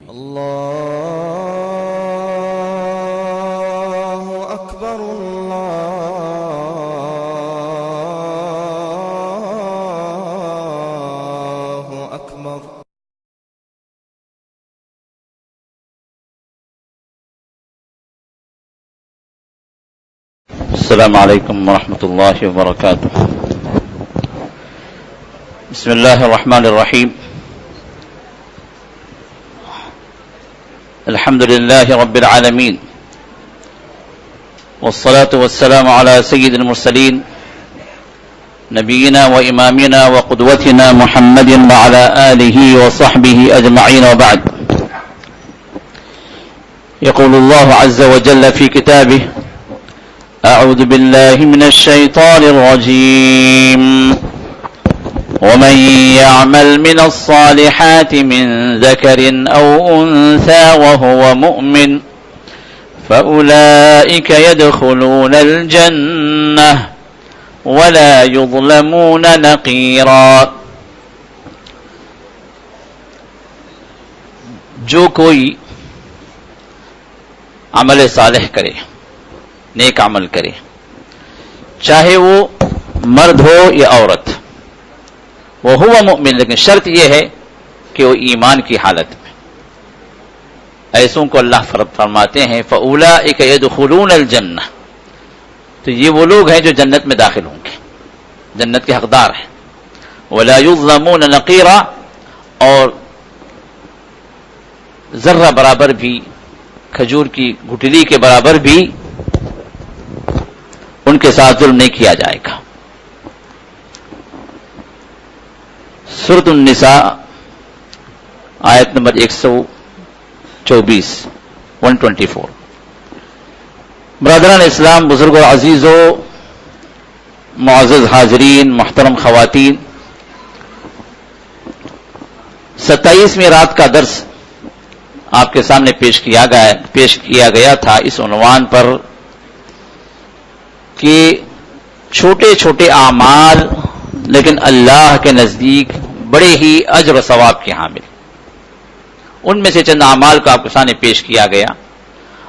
الله أكبر الله أكبر. السلام عليكم ورحمة الله وبركاته. بسم الله الرحمن الرحيم. الحمد لله رب العالمين، والصلاة والسلام على سيد المرسلين نبينا وإمامنا وقدوتنا محمد وعلى آله وصحبه أجمعين، وبعد. يقول الله عز وجل في كتابه: أعوذ بالله من الشيطان الرجيم، ومن يعمل من الصالحات من ذكر أو أنثى وهو مؤمن فأولئك يدخلون الجنة ولا يظلمون نقيرا. جو کوئی عمل صالح کرے، نیک عمل کرے، چاہے وہ مرد ہو یا عورت، وہ ہوا مؤمن، لیکن شرط یہ ہے کہ وہ ایمان کی حالت میں. ایسوں کو اللہ فرماتے ہیں فَأُولَئِكَ يَدْخُلُونَ الْجَنَّةَ، تو یہ وہ لوگ ہیں جو جنت میں داخل ہوں گے، جنت کے حقدار ہیں. وَلَا يُظْلَمُونَ نَقِيرًا، اور ذرہ برابر بھی، کھجور کی گٹلی کے برابر بھی ان کے ساتھ ظلم نہیں کیا جائے گا. سورۃ النساء آیت نمبر 124 124. برادران اسلام، بزرگوں، عزیزوں، معزز حاضرین، محترم خواتین، 27ویں رات کا درس آپ کے سامنے پیش کیا گیا تھا اس عنوان پر کہ چھوٹے چھوٹے اعمال لیکن اللہ کے نزدیک بڑے ہی اجر و ثواب کے حامل. ان میں سے چند اعمال کو آپ کے سامنے پیش کیا گیا،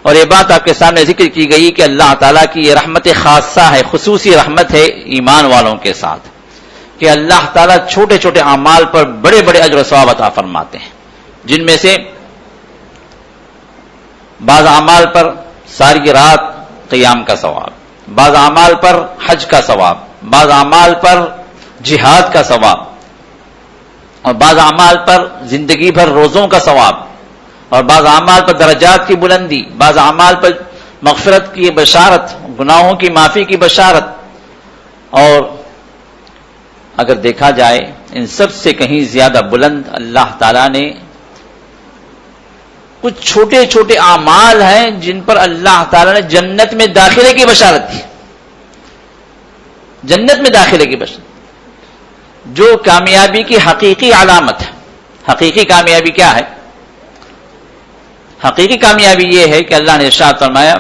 اور یہ بات آپ کے سامنے ذکر کی گئی کہ اللہ تعالیٰ کی یہ رحمت خاصہ ہے، خصوصی رحمت ہے ایمان والوں کے ساتھ، کہ اللہ تعالیٰ چھوٹے چھوٹے اعمال پر بڑے بڑے اجر و ثواب عطا فرماتے ہیں، جن میں سے بعض اعمال پر ساری رات قیام کا ثواب، بعض اعمال پر حج کا ثواب، بعض اعمال پر جہاد کا ثواب، اور بعض اعمال پر زندگی بھر روزوں کا ثواب، اور بعض اعمال پر درجات کی بلندی، بعض اعمال پر مغفرت کی بشارت، گناہوں کی معافی کی بشارت. اور اگر دیکھا جائے ان سب سے کہیں زیادہ بلند اللہ تعالیٰ نے کچھ چھوٹے چھوٹے اعمال ہیں جن پر اللہ تعالیٰ نے جنت میں داخلے کی بشارت دی. جنت میں داخلے کی بشارت جو کامیابی کی حقیقی علامت ہے. حقیقی کامیابی کیا ہے؟ حقیقی کامیابی یہ ہے کہ اللہ نے ارشاد فرمایا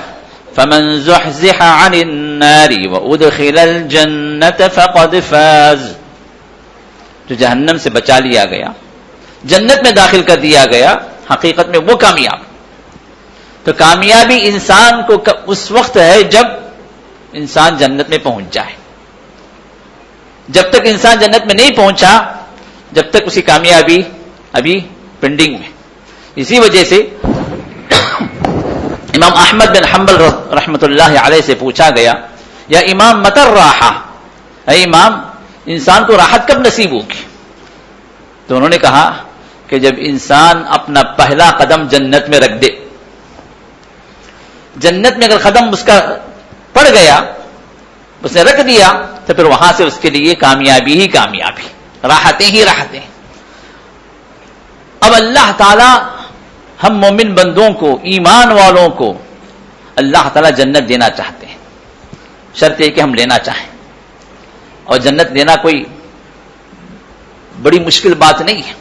فَمَنْ زُحْزِحَ عَنِ النَّارِ وَأُدْخِلَ الْجَنَّةَ فَقَدْ فَازَ، جو جہنم سے بچا لیا گیا، جنت میں داخل کر دیا گیا، حقیقت میں وہ کامیاب. تو کامیابی انسان کو اس وقت ہے جب انسان جنت میں پہنچ جائے. جب تک انسان جنت میں نہیں پہنچا، جب تک اسی کامیابی ابھی پینڈنگ میں. اسی وجہ سے امام احمد بن حنبل رحمۃ اللہ علیہ سے پوچھا گیا یا امام متى الراحہ، اے امام انسان کو راحت کب نصیب ہوگی؟ تو انہوں نے کہا کہ جب انسان اپنا پہلا قدم جنت میں رکھ دے. جنت میں اگر قدم اس کا پڑ گیا، اس نے رکھ دیا، تو پھر وہاں سے اس کے لیے کامیابی ہی کامیابی، راحتیں ہی راحتیں. اب اللہ تعالی ہم مومن بندوں کو، ایمان والوں کو اللہ تعالی جنت دینا چاہتے ہیں. شرط یہ کہ ہم لینا چاہیں، اور جنت دینا کوئی بڑی مشکل بات نہیں ہے.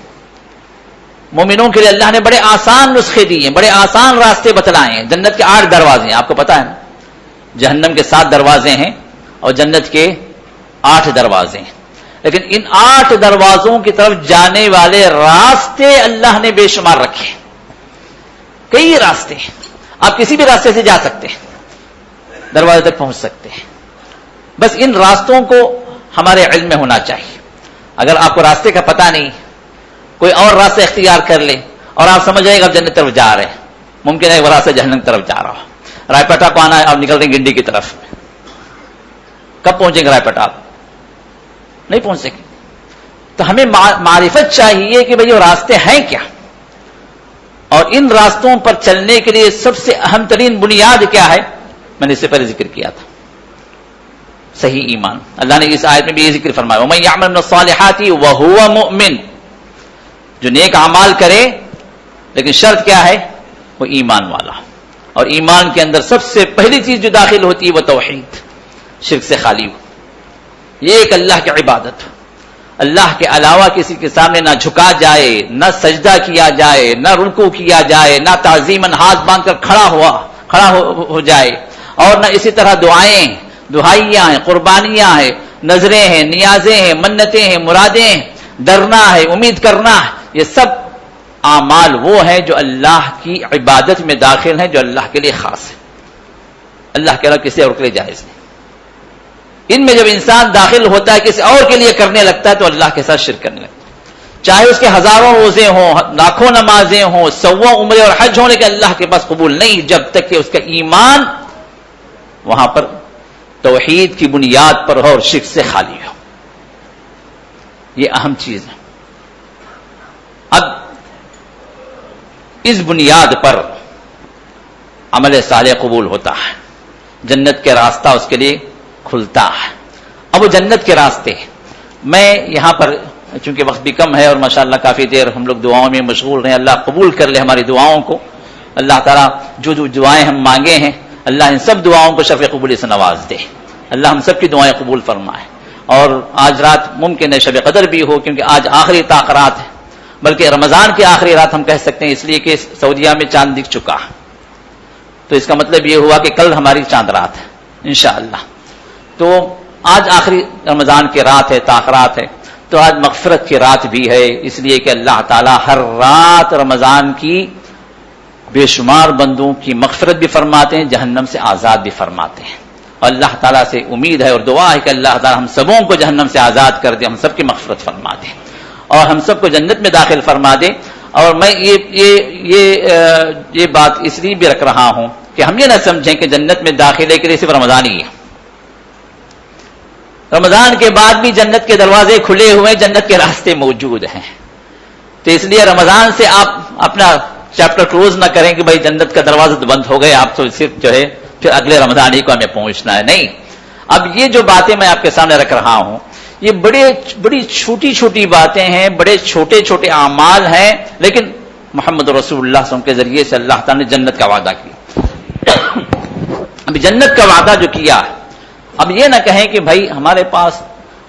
مومنوں کے لیے اللہ نے بڑے آسان نسخے دیے ہیں، بڑے آسان راستے بتلائے ہیں. جنت کے 8 دروازے ہیں، آپ کو پتا ہے نا. جہنم کے 7 دروازے ہیں اور جنت کے 8 دروازے ہیں. لیکن ان 8 دروازوں کی طرف جانے والے راستے اللہ نے بے شمار رکھے. کئی راستے ہیں، آپ کسی بھی راستے سے جا سکتے ہیں، دروازے تک پہنچ سکتے ہیں، بس ان راستوں کو ہمارے علم میں ہونا چاہیے. اگر آپ کو راستے کا پتہ نہیں، کوئی اور راستہ اختیار کر لے اور آپ سمجھ جائے گا آپ جنت طرف جا رہے ہیں، ممکن ہے وہ راستہ جہنم طرف جا رہا ہو. رائے پٹا کو آنا ہے، آپ نکل رہے ہیں گنڈی کی طرف، کب پہنچیں گے رائے پٹا؟ آپ نہیں پہنچ سکیں. تو ہمیں معرفت چاہیے کہ بھئی وہ راستے ہیں کیا، اور ان راستوں پر چلنے کے لیے سب سے اہم ترین بنیاد کیا ہے، میں نے اس سے پہلے ذکر کیا تھا، صحیح ایمان. اللہ نے اس آیت میں بھی یہ ذکر فرمایا وَمَن يَعْمَلْ مِنَ الصَّالِحَاتِ وَهُوَ مُؤْمِنٌ، جو نیک اعمال کرے لیکن شرط کیا ہے، وہ ایمان والا. اور ایمان کے اندر سب سے پہلی چیز جو داخل ہوتی ہے وہ توحید، شرک سے خالی ہو. یہ ایک اللہ کی عبادت، اللہ کے علاوہ کسی کے سامنے نہ جھکا جائے، نہ سجدہ کیا جائے، نہ رکوع کیا جائے، نہ تعظیماً ہاتھ باندھ کر کھڑا ہو جائے، اور نہ اسی طرح دعائیاں ہیں، قربانیاں ہیں، نظریں ہیں، نیازیں ہیں، منتیں ہیں، مرادیں ہیں، ڈرنا ہے، امید کرنا ہے. یہ سب اعمال وہ ہیں جو اللہ کی عبادت میں داخل ہیں، جو اللہ کے لیے خاص ہے، اللہ کے علاوہ کسی اور کے لیے جائز نہیں. ان میں جب انسان داخل ہوتا ہے، کسی اور کے لیے کرنے لگتا ہے، تو اللہ کے ساتھ شرک کرنے لگتا ہے. چاہے اس کے ہزاروں روزے ہوں، لاکھوں نمازیں ہوں، سووں عمرے اور حج ہونے کے اللہ کے پاس قبول نہیں، جب تک کہ اس کا ایمان وہاں پر توحید کی بنیاد پر ہو اور شرک سے خالی ہو. یہ اہم چیز ہے. اب اس بنیاد پر عمل صالح قبول ہوتا ہے، جنت کے راستہ اس کے لیے کھلتا ہے. اب وہ جنت کے راستے، میں یہاں پر چونکہ وقت بھی کم ہے اور ماشاءاللہ کافی دیر ہم لوگ دعاؤں میں مشغول رہے، اللہ قبول کر لے ہماری دعاؤں کو. اللہ تعالیٰ جو دعائیں ہم مانگے ہیں، اللہ ان سب دعاؤں کو شفع قبولی سے نواز دے. اللہ ہم سب کی دعائیں قبول فرمائے. اور آج رات ممکن ہے شب قدر بھی ہو، کیونکہ آج آخری طاقرات ہے، بلکہ رمضان کی آخری رات ہم کہہ سکتے ہیں، اس لیے کہ سعودیہ میں چاند دکھ چکا، تو اس کا مطلب یہ ہوا کہ کل ہماری چاند رات ہے انشاءاللہ. تو آج آخری رمضان کی رات ہے، طاقرات ہے، تو آج مغفرت کی رات بھی ہے، اس لیے کہ اللہ تعالیٰ ہر رات رمضان کی بے شمار بندوں کی مغفرت بھی فرماتے ہیں، جہنم سے آزاد بھی فرماتے ہیں. اور اللہ تعالیٰ سے امید ہے اور دعا ہے کہ اللہ تعالیٰ ہم سبوں کو جہنم سے آزاد کر دے، ہم سب کی مغفرت فرما دے اور ہم سب کو جنت میں داخل فرما دے. اور میں یہ بات اس لیے بھی رکھ رہا ہوں کہ ہم یہ نہ سمجھیں کہ جنت میں داخلے کے لیے صرف رمضان ہی ہے. رمضان کے بعد بھی جنت کے دروازے کھلے ہوئے، جنت کے راستے موجود ہیں. تو اس لیے رمضان سے آپ اپنا چیپٹر کلوز نہ کریں کہ بھائی جنت کا دروازہ تو بند ہو گئے، آپ تو صرف جو ہے پھر اگلے رمضان ہی کو ہمیں پہنچنا ہے. نہیں، اب یہ جو باتیں میں آپ کے سامنے رکھ رہا ہوں، یہ بڑی چھوٹی چھوٹی باتیں ہیں، بڑے چھوٹے چھوٹے اعمال ہیں، لیکن محمد رسول اللہ صلی اللہ علیہ وسلم کے ذریعے سے اللہ تعالیٰ نے جنت کا وعدہ کیا. اب جنت کا وعدہ جو کیا، اب یہ نہ کہیں کہ بھائی ہمارے پاس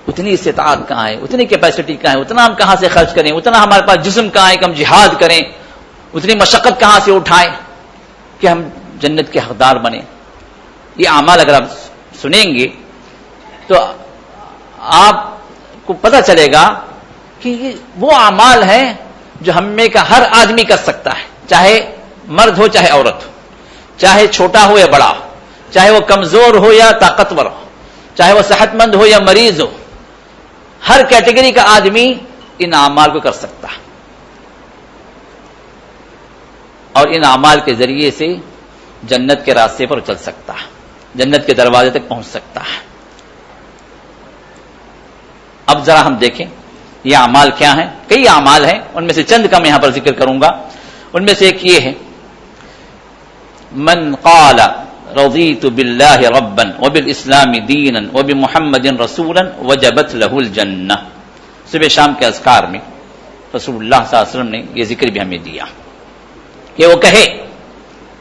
اتنی استطاعت کہاں ہے، اتنی کیپیسٹی کہاں ہے، اتنا ہم کہاں سے خرچ کریں، اتنا ہمارے پاس جسم کہاں ہے کہ ہم جہاد کریں، اتنی مشقت کہاں سے اٹھائیں کہ ہم جنت کے حقدار بنیں. یہ اعمال اگر آپ سنیں گے تو آپ کو پتہ چلے گا کہ یہ وہ اعمال ہیں جو ہم میں کا ہر آدمی کر سکتا ہے، چاہے مرد ہو چاہے عورت ہو، چاہے چھوٹا ہو یا بڑا ہو، چاہے وہ کمزور ہو یا طاقتور ہو، چاہے وہ صحت مند ہو یا مریض ہو. ہر کیٹیگری کا آدمی ان اعمال کو کر سکتا ہے اور ان اعمال کے ذریعے سے جنت کے راستے پر چل سکتا ہے، جنت کے دروازے تک پہنچ سکتا ہے. اب ذرا ہم دیکھیں یہ اعمال کیا ہیں. کئی اعمال ہیں، ان میں سے چند کا میں یہاں پر ذکر کروں گا. ان میں سے ایک یہ ہے، من قال رضیت باللہ ربا وبالاسلام دینا وبمحمد رسولا وجبت له الجنہ. صبح شام کے اذکار میں رسول اللہ صلی اللہ علیہ وسلم نے یہ ذکر بھی ہمیں دیا کہ وہ کہے،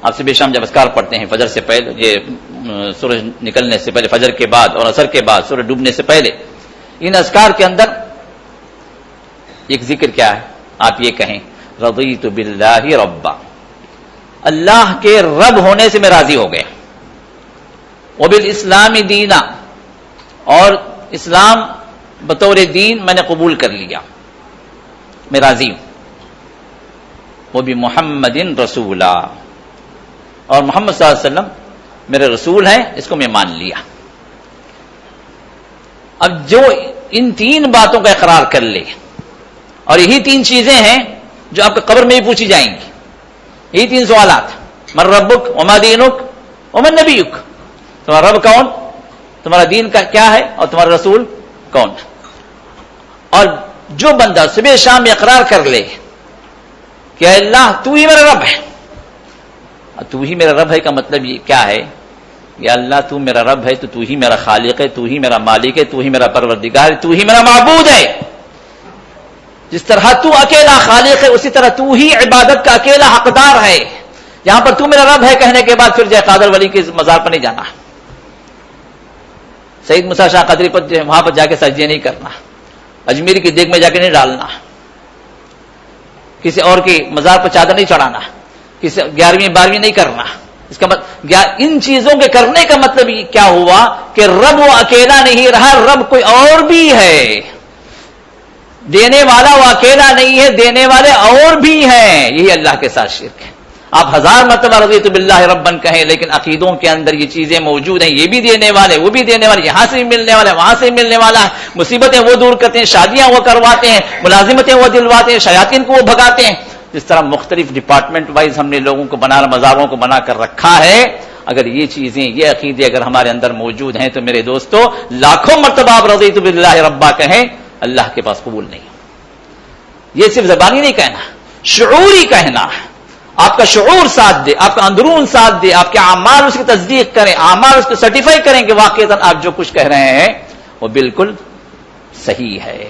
آپ صبح شام جب اذکار پڑھتے ہیں فجر سے پہلے، یہ سورج نکلنے سے پہلے، فجر کے بعد اور عصر کے بعد، سورج ڈوبنے سے پہلے، ان اذکار کے اندر ایک ذکر کیا ہے، آپ یہ کہیں رضیت باللہ ربا، اللہ کے رب ہونے سے میں راضی ہو گیا، وبالاسلام دینا، اور اسلام بطور دین میں نے قبول کر لیا، میں راضی ہوں. وبمحمد رسولا، اور محمد صلی اللہ علیہ وسلم میرے رسول ہیں، اس کو میں مان لیا۔ اب جو ان تین باتوں کا اقرار کر لے، اور یہی تین چیزیں ہیں جو آپ کو قبر میں بھی پوچھی جائیں گی، یہی تین سوالات، من ربک وما دینک ومن نبیک، تمہارا رب کون، تمہارا دین کا کیا ہے، اور تمہارا رسول کون۔ اور جو بندہ صبح شام میں اقرار کر لے کہ اے اللہ تو ہی میرا رب ہے، تو ہی میرا رب ہے کا مطلب یہ کیا ہے، یا اللہ تو میرا رب ہے تو ہی میرا خالق ہے، تو ہی میرا مالک ہے، تو ہی میرا پروردگار ہے، تو ہی میرا معبود ہے۔ جس طرح تو اکیلا خالق ہے اسی طرح تو ہی عبادت کا اکیلا حقدار ہے۔ یہاں پر تو میرا رب ہے کہنے کے بعد پھر جے قادر ولی کے مزار پر نہیں جانا، سید موسیٰ شاہ قادری پر وہاں پر جا کے سجدے نہیں کرنا، اجمیری کی دیگ میں جا کے نہیں ڈالنا، کسی اور کی مزار پر چادر نہیں چڑھانا، کسی 11ویں 12ویں نہیں کرنا۔ اس کا مطلب ان چیزوں کے کرنے کا مطلب کیا ہوا کہ رب وہ اکیلا نہیں رہا، رب کوئی اور بھی ہے، دینے والا وہ اکیلا نہیں ہے، دینے والے اور بھی ہیں، یہی اللہ کے ساتھ شرک ہے۔ آپ 1000 مرتبہ رضیت باللہ ربن کہیں، لیکن عقیدوں کے اندر یہ چیزیں موجود ہیں، یہ بھی دینے والے وہ بھی دینے والے، یہاں سے بھی ملنے والا وہاں سے ملنے والا ہے، مصیبتیں وہ دور کرتے ہیں، شادیاں وہ کرواتے ہیں، ملازمتیں وہ دلواتے ہیں، شیاطین کو وہ بھگاتے ہیں۔ جس طرح مختلف ڈپارٹمنٹ وائز ہم نے لوگوں کو مزاروں کو بنا کر رکھا ہے، اگر یہ چیزیں یہ عقیدے اگر ہمارے اندر موجود ہیں تو میرے دوستو لاکھوں مرتبہ آپ رضیت باللہ ربا کہیں، اللہ کے پاس قبول نہیں۔ یہ صرف زبانی نہیں کہنا، شعوری کہنا، آپ کا شعور ساتھ دے، آپ کا اندرون ساتھ دے، آپ کے اعمال اس کی تصدیق کریں، اعمال اس کو سرٹیفائی کریں کہ واقعتاً آپ جو کچھ کہہ رہے ہیں وہ بالکل صحیح ہے،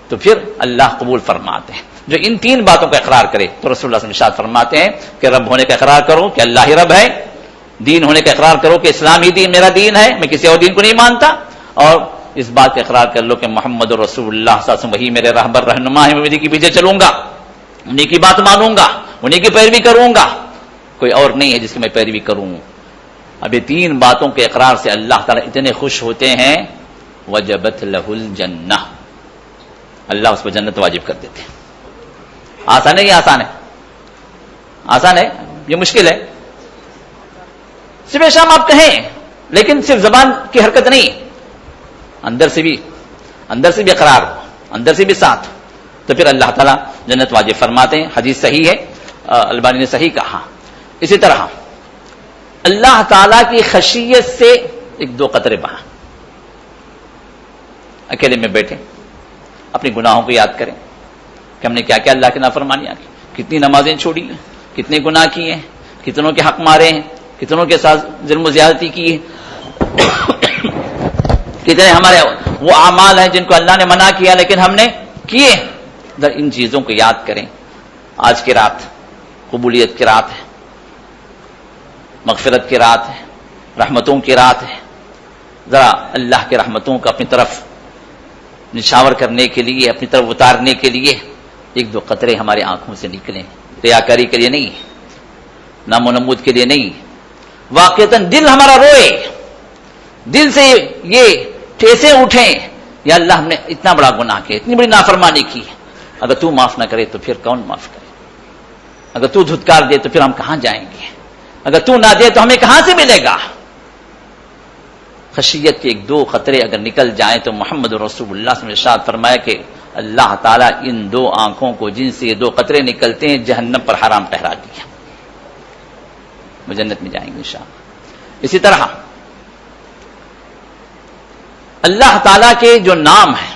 تو پھر اللہ قبول فرماتے ہیں۔ جو ان تین باتوں کا اقرار کرے تو رسول اللہ صلی اللہ علیہ وسلم ارشاد فرماتے ہیں کہ رب ہونے کا اقرار کرو کہ اللہ ہی رب ہے، دین ہونے کا اقرار کرو کہ اسلام ہی دین میرا دین ہے، میں کسی اور دین کو نہیں مانتا، اور اس بات کا اقرار کر لو کہ محمد رسول اللہ صلی اللہ علیہ وسلم وہی میرے رہبر رہنما ہے، میں انہیں کے پیچھے چلوں گا، انہیں کی بات مانوں گا، انہیں کی پیروی کروں گا، کوئی اور نہیں ہے جس کی میں پیروی کروں۔ اب یہ تین باتوں کے اقرار سے اللہ تعالیٰ اتنے خوش ہوتے ہیں، وجبت لہ الجنہ، اللہ اس پر جنت واجب کر دیتے ہیں۔ آسان ہے، یہ آسان ہے، آسان ہے، یہ مشکل ہے۔ صبح شام آپ کہیں، لیکن صرف زبان کی حرکت نہیں، اندر سے بھی اقرار ہو، اندر سے بھی ساتھ، تو پھر اللہ تعالیٰ جنت واجب فرماتے ہیں۔ حدیث صحیح ہے، البانی نے صحیح کہا۔ اسی طرح اللہ تعالیٰ کی خشیت سے 1-2 قطرے بہا، اکیلے میں بیٹھے اپنی گناہوں کو یاد کریں کہ ہم نے کیا کیا اللہ کی نافرمانیاں کی، کتنی نمازیں چھوڑی ہیں، کتنے گناہ کیے ہیں، کتنوں کے حق مارے ہیں، کتنوں کے ساتھ ظلم و زیادتی کی ہے، کتنے ہمارے وہ اعمال ہیں جن کو اللہ نے منع کیا لیکن ہم نے کیے۔ ان چیزوں کو یاد کریں۔ آج کی رات قبولیت کی رات ہے، مغفرت کی رات ہے، رحمتوں کی رات ہے، ذرا اللہ کے رحمتوں کو اپنی طرف نشاور کرنے کے لیے، اپنی طرف اتارنے کے لیے 1-2 قطرے ہماری آنکھوں سے نکلیں، ریاکاری کے لیے نہیں، نام و نمود کے لیے نہیں، واقعتاً دل ہمارا روئے، دل سے یہ ٹھیسے اٹھیں، یا اللہ ہم نے اتنا بڑا گناہ کیا، اتنی بڑی نافرمانی کی، اگر تو معاف نہ کرے تو پھر کون معاف کرے، اگر تو دھتکار دے تو پھر ہم کہاں جائیں گے، اگر تو نہ دے تو ہمیں کہاں سے ملے گا۔ خشیت کے 1-2 قطرے اگر نکل جائیں تو محمد رسول اللہ صلی اللہ علیہ وسلم نے ارشاد فرمایا کہ اللہ تعالیٰ ان 2 آنکھوں کو جن سے یہ 2 قطرے نکلتے ہیں جہنم پر حرام ٹھہرا دیا، وہ جنت میں جائیں گے انشاءاللہ۔ اسی طرح اللہ تعالیٰ کے جو نام ہیں،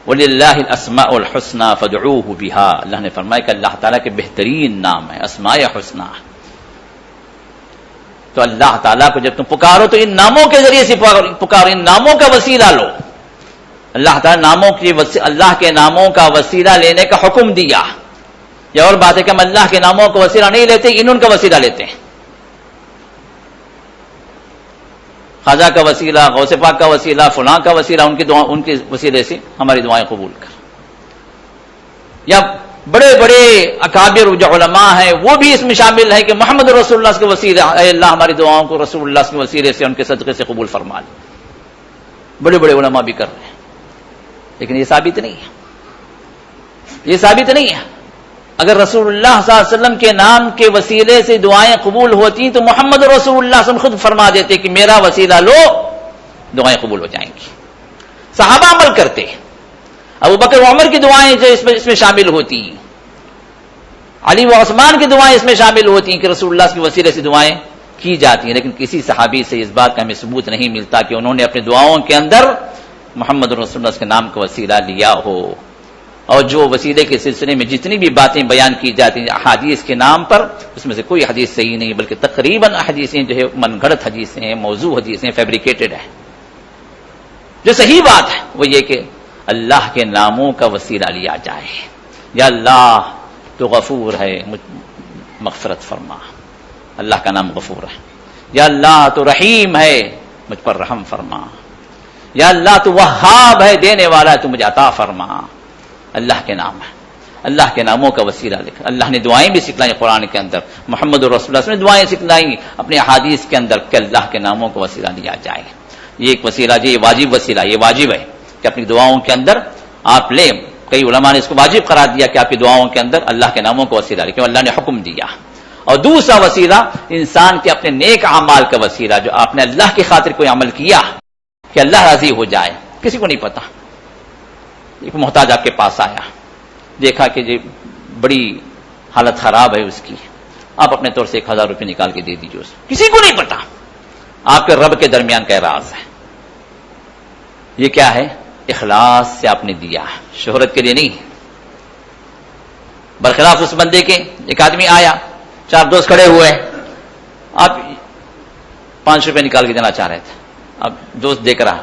وَلِلَّهِ الْأَسْمَاءُ الْحُسْنَى فَادْعُوهُ بِهَا، اللہ نے فرمایا کہ اللہ تعالیٰ کے بہترین نام ہیں، اسماء حسنہ، تو اللہ تعالیٰ کو جب تم پکارو تو ان ناموں کے ذریعے سے پکارو، ان ناموں کا وسیلہ لو۔ اللہ تعالیٰ اللہ کے ناموں کا وسیلہ لینے کا حکم دیا۔ یہ اور بات ہے کہ ہم اللہ کے ناموں کا وسیلہ نہیں لیتے، ان کا وسیلہ لیتے ہیں، خواجہ کا وسیلہ، غوث پاک کا وسیلہ، فلاں کا وسیلہ، ان کے وسیلے سے ہماری دعائیں قبول کر، یا بڑے بڑے اکابر جو علماء ہیں وہ بھی اس میں شامل ہے کہ محمد رسول اللہ کے وسیلے، اے اللہ ہماری دعاؤں کو رسول اللہ کے وسیلے سے، ان کے صدقے سے قبول فرما لے، بڑے بڑے علماء بھی کر رہے ہیں، لیکن یہ ثابت نہیں ہے، یہ ثابت نہیں ہے۔ اگر رسول اللہ صلی اللہ علیہ وسلم کے نام کے وسیلے سے دعائیں قبول ہوتی تو محمد رسول اللہ صلی اللہ علیہ وسلم خود فرما دیتے کہ میرا وسیلہ لو، دعائیں قبول ہو جائیں گی۔ صحابہ عمل کرتے، ابو بکر و عمر کی دعائیں جو اس میں شامل ہوتی، علی و عثمان کی دعائیں اس میں شامل ہوتی ہیں کہ رسول اللہ کے وسیلے سے دعائیں کی جاتی ہیں، لیکن کسی صحابی سے اس بات کا ہمیں ثبوت نہیں ملتا کہ انہوں نے اپنے دعاؤں کے اندر محمد رسول اللہ کے نام کا وسیلہ لیا ہو۔ اور جو وسیلے کے سلسلے میں جتنی بھی باتیں بیان کی جاتی ہیں احادیث کے نام پر، اس میں سے کوئی حدیث صحیح نہیں، بلکہ تقریباً احادیثیں جو ہے من گھڑت حدیثیں ہیں، موضوع حدیثیں، فیبریکیٹڈ ہیں۔ جو صحیح بات ہے وہ یہ کہ اللہ کے ناموں کا وسیلہ لیا جائے۔ یا اللہ تو غفور ہے، مغفرت فرما، اللہ کا نام غفور ہے۔ یا اللہ تو رحیم ہے، مجھ پر رحم فرما۔ یا اللہ تو وہاب ہے، دینے والا ہے، تو مجھے عطا فرما۔ اللہ کے نام ہے، اللہ کے ناموں کا وسیلہ لکھ۔ اللہ نے دعائیں بھی سکھلائی قرآن کے اندر، محمد رسول اللہ نے دعائیں سکھلائی اپنے احادیث کے اندر کہ اللہ کے ناموں کا وسیلہ لیا جائے۔ یہ ایک وسیلہ جو یہ واجب وسیلہ، یہ واجب ہے کہ اپنی دعاؤں کے اندر آپ لیں۔ کئی علماء نے اس کو واجب قرار دیا کہ آپ کی دعاؤں کے اندر اللہ کے ناموں کا وسیلہ لیں، اللہ نے حکم دیا۔ اور دوسرا وسیلہ انسان کے اپنے نیک اعمال کا وسیلہ، جو آپ نے اللہ کی خاطر کوئی عمل کیا کہ اللہ راضی ہو جائے۔ کسی کو نہیں پتا، ایک محتاج آپ کے پاس آیا، دیکھا کہ جی بڑی حالت خراب ہے اس کی، آپ اپنے طور سے 1000 روپے نکال کے دے دیجیے، کسی کو نہیں پتا، آپ کے رب کے درمیان کا راز ہے۔ یہ کیا ہے؟ اخلاص سے آپ نے دیا، شہرت کے لیے نہیں۔ برخلاف اس بندے کے، ایک آدمی آیا، 4 دوست کھڑے ہوئے، آپ 5 روپے نکال کے دینا چاہ رہے تھے، اب دوست دیکھ رہا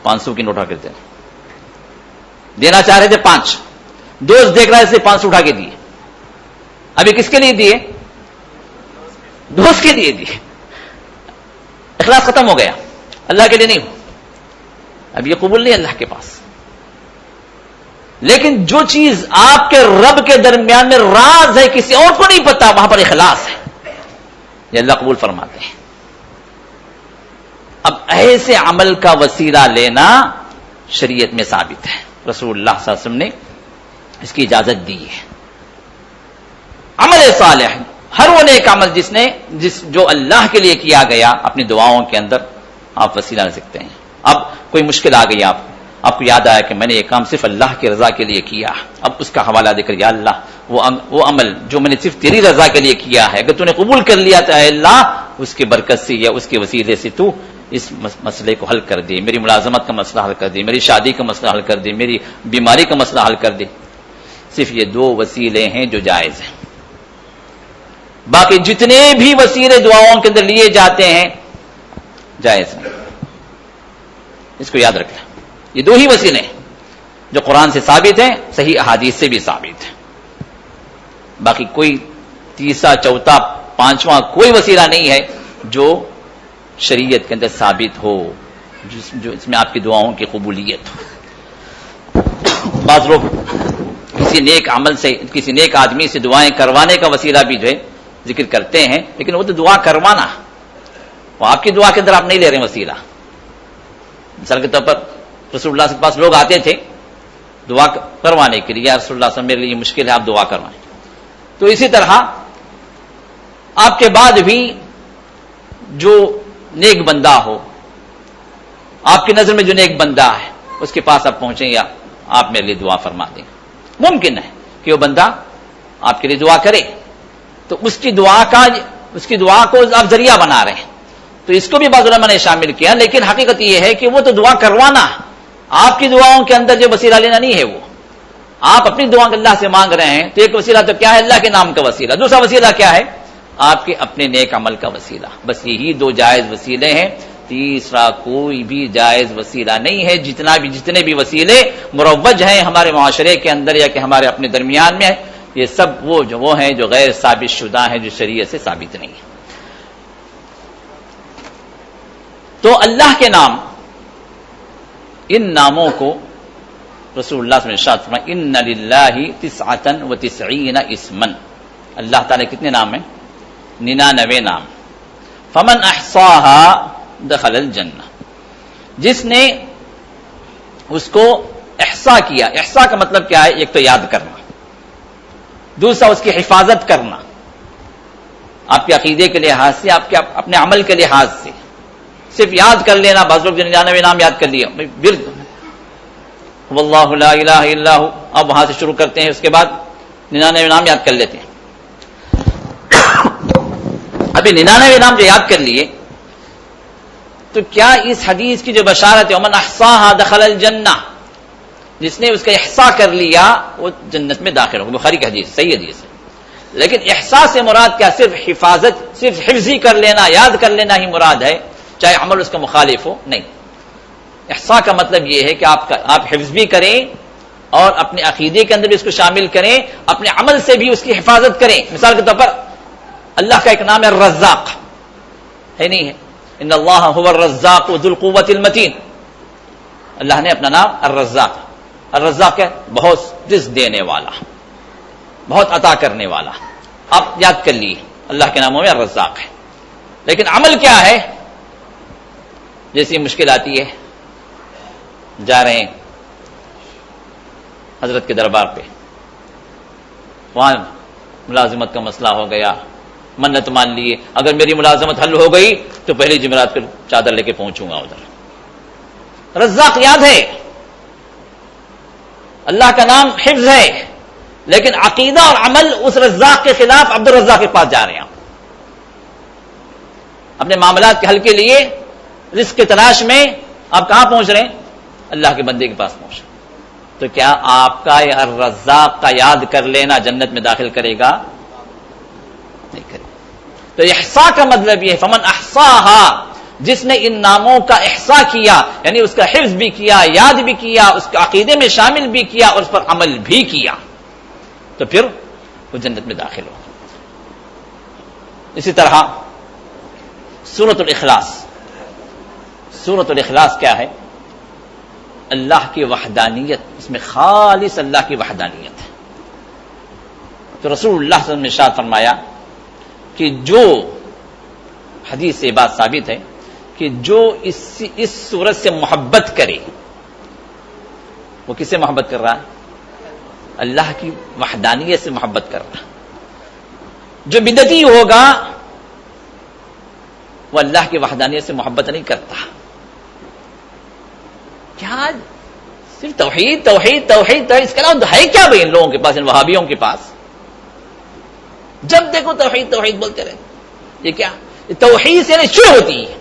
500 کی نوٹ اٹھا کے دینا چاہ رہے تھے 5، دوست دیکھ رہا ہے اسے 500 اٹھا کے دیے۔ ابھی کس کے لیے دیے؟ دوست کے لیے دیے۔ اخلاص ختم ہو گیا، اللہ کے لیے نہیں ہو، اب یہ قبول نہیں اللہ کے پاس۔ لیکن جو چیز آپ کے رب کے درمیان میں راز ہے، کسی اور کو نہیں پتا، وہاں پر اخلاص ہے، یہ اللہ قبول فرماتے ہیں۔ اب ایسے عمل کا وسیلہ لینا شریعت میں ثابت ہے، رسول اللہ صلی اللہ علیہ وسلم نے اس کی اجازت دی ہے۔ عمل صالح، ہر وہ نیک عمل جو اللہ کے لیے کیا گیا، اپنی دعاؤں کے اندر آپ وسیلہ لے سکتے ہیں۔ اب کوئی مشکل آ گئی، آپ کو یاد آیا کہ میں نے یہ کام صرف اللہ کی رضا کے لیے کیا، اب اس کا حوالہ دے کر یا اللہ وہ عمل جو میں نے صرف تیری رضا کے لیے کیا ہے، اگر تو نے قبول کر لیا تو اے اللہ اس کی برکت سے یا اس کے وسیلے سے تو اس مسئلے کو حل کر دے، میری ملازمت کا مسئلہ حل کر دے، میری شادی کا مسئلہ حل کر دے، میری بیماری کا مسئلہ حل کر دے۔ صرف یہ 2 وسیلے ہیں جو جائز ہیں، باقی جتنے بھی وسیلے دعاؤں کے اندر لیے جاتے ہیں جائز ہیں، اس کو یاد رکھیں۔ یہ 2 ہی وسیلے ہیں جو قرآن سے ثابت ہیں، صحیح احادیث سے بھی ثابت ہیں، باقی کوئی تیسرا، چوتھا، 5واں کوئی وسیلہ نہیں ہے جو شریعت کے اندر ثابت ہو، جو اس میں آپ کی دعاؤں کی قبولیت ہو۔ بعض لوگ کسی نیک عمل سے، کسی نیک آدمی سے دعائیں کروانے کا وسیلہ بھی جو ہے ذکر کرتے ہیں، لیکن وہ تو دعا کروانا، وہ آپ کی دعا کے اندر آپ نہیں لے رہے ہیں وسیلہ۔ مثال کے طور پر رسول اللہ کے پاس لوگ آتے تھے دعا کروانے کے لیے، یا رسول اللہ صلی اللہ علیہ وسلم میرے لیے مشکل ہے، آپ دعا کروائیں۔ تو اسی طرح آپ کے بعد بھی جو نیک بندہ ہو، آپ کی نظر میں جو نیک بندہ ہے، اس کے پاس آپ پہنچیں یا آپ میرے لیے دعا فرما دیں، ممکن ہے کہ وہ بندہ آپ کے لیے دعا کرے، تو اس کی دعا کو آپ ذریعہ بنا رہے ہیں، تو اس کو بھی بعض علماء نے شامل کیا۔ لیکن حقیقت یہ ہے کہ وہ تو دعا کروانا، آپ کی دعاؤں کے اندر جو وسیلہ لینا نہیں ہے، وہ آپ اپنی دعا اللہ سے مانگ رہے ہیں، تو ایک وسیلہ تو کیا ہے؟ اللہ کے نام کا وسیلہ۔ دوسرا وسیلہ کیا ہے؟ آپ کے اپنے نیک عمل کا وسیلہ۔ بس یہی 2 جائز وسیلے ہیں، تیسرا کوئی بھی جائز وسیلہ نہیں ہے۔ جتنے بھی وسیلے مروج ہیں ہمارے معاشرے کے اندر یا کہ ہمارے اپنے درمیان میں، یہ سب وہ ہیں جو غیر ثابت شدہ ہیں، جو شریعت سے ثابت نہیں ہے۔ تو اللہ کے نام، ان ناموں کو رسول اللہ صلی اللہ علیہ وسلم نے ارشاد فرمایا ان للہ 99 اسما، اللہ تعالیٰ کتنے نام ہیں؟ 99 نام۔ فمن احصاها دخل الجنہ، جس نے اس کو احصا کیا، احصا کا مطلب کیا ہے؟ ایک تو یاد کرنا، دوسرا اس کی حفاظت کرنا، آپ کے عقیدے کے لحاظ سے، آپ کے اپنے عمل کے لحاظ سے. صرف یاد کر لینا، بعض لوگ 99 نام یاد کر لیے واللہ لا الہ الا ہو، اب وہاں سے شروع کرتے ہیں، اس کے بعد 99 نام یاد کر لیتے ہیں. ابھی 99 نام جو یاد کر لیے تو کیا اس حدیث کی جو بشارت ہے ومن احصاها دخل الجنہ، جس نے اس کا احصاء کر لیا وہ جنت میں داخل ہوگا، بخاری کی حدیث، صحیح حدیث ہے. لیکن احصاء سے مراد کیا صرف حفاظت، صرف حفظی کر لینا، یاد کر لینا ہی مراد ہے، چاہے عمل اس کا مخالف ہو؟ نہیں. احصاء کا مطلب یہ ہے کہ آپ حفظ بھی کریں اور اپنے عقیدے کے اندر بھی اس کو شامل کریں، اپنے عمل سے بھی اس کی حفاظت کریں. مثال کے طور پر اللہ کا ایک نام ہے الرزاق، ہے نہیں ہے؟ ان اللہ هو الرزاق ذو القوة المتین. اللہ نے اپنا نام الرزاق، الرزاق ہے بہت رزق دینے والا، بہت عطا کرنے والا. آپ یاد کر لیے اللہ کے ناموں میں الرزاق ہے. لیکن عمل کیا ہے؟ جیسی مشکل آتی ہے، جا رہے ہیں حضرت کے دربار پہ، وہاں ملازمت کا مسئلہ ہو گیا، منت مان لیے اگر میری ملازمت حل ہو گئی تو پہلی جمعرات کو چادر لے کے پہنچوں گا ادھر. رزاق یاد ہے، اللہ کا نام حفظ ہے، لیکن عقیدہ اور عمل اس رزاق کے خلاف عبد الرزاق کے پاس جا رہے ہیں. اپنے معاملات کے حل کے لیے رزق کی تلاش میں آپ کہاں پہنچ رہے ہیں؟ اللہ کے بندے کے پاس پہنچ رہے ہیں. تو کیا آپ کا یہ الرزاق کا یاد کر لینا جنت میں داخل کرے گا؟ نہیں کرے. تو احصاء کا مطلب یہ ہے فمن احصاها، جس نے ان ناموں کا احصاء کیا، یعنی اس کا حفظ بھی کیا، یاد بھی کیا، اس کے عقیدے میں شامل بھی کیا اور اس پر عمل بھی کیا، تو پھر وہ جنت میں داخل ہو. اسی طرح سورۃ الاخلاص، سورۃ الاخلاص کیا ہے؟ اللہ کی وحدانیت، اس میں خالص اللہ کی وحدانیت ہے. تو رسول اللہ صلی اللہ علیہ وسلم نے ارشاد فرمایا کہ جو حدیث سے بات ثابت ہے کہ جو اس سورت سے محبت کرے، وہ کس سے محبت کر رہا ہے؟ اللہ کی وحدانیت سے محبت کر رہا. جو بدعتی ہوگا وہ اللہ کی وحدانیت سے محبت نہیں کرتا. کیا صرف توحید توحید توحید توحید، اس کے علاوہ ہے کیا بھائی ان لوگوں کے پاس، ان وہابیوں کے پاس؟ جب دیکھو توحید توحید بولتے رہتے. یہ کیا؟ یہ توحید سے شروع ہوتی ہے.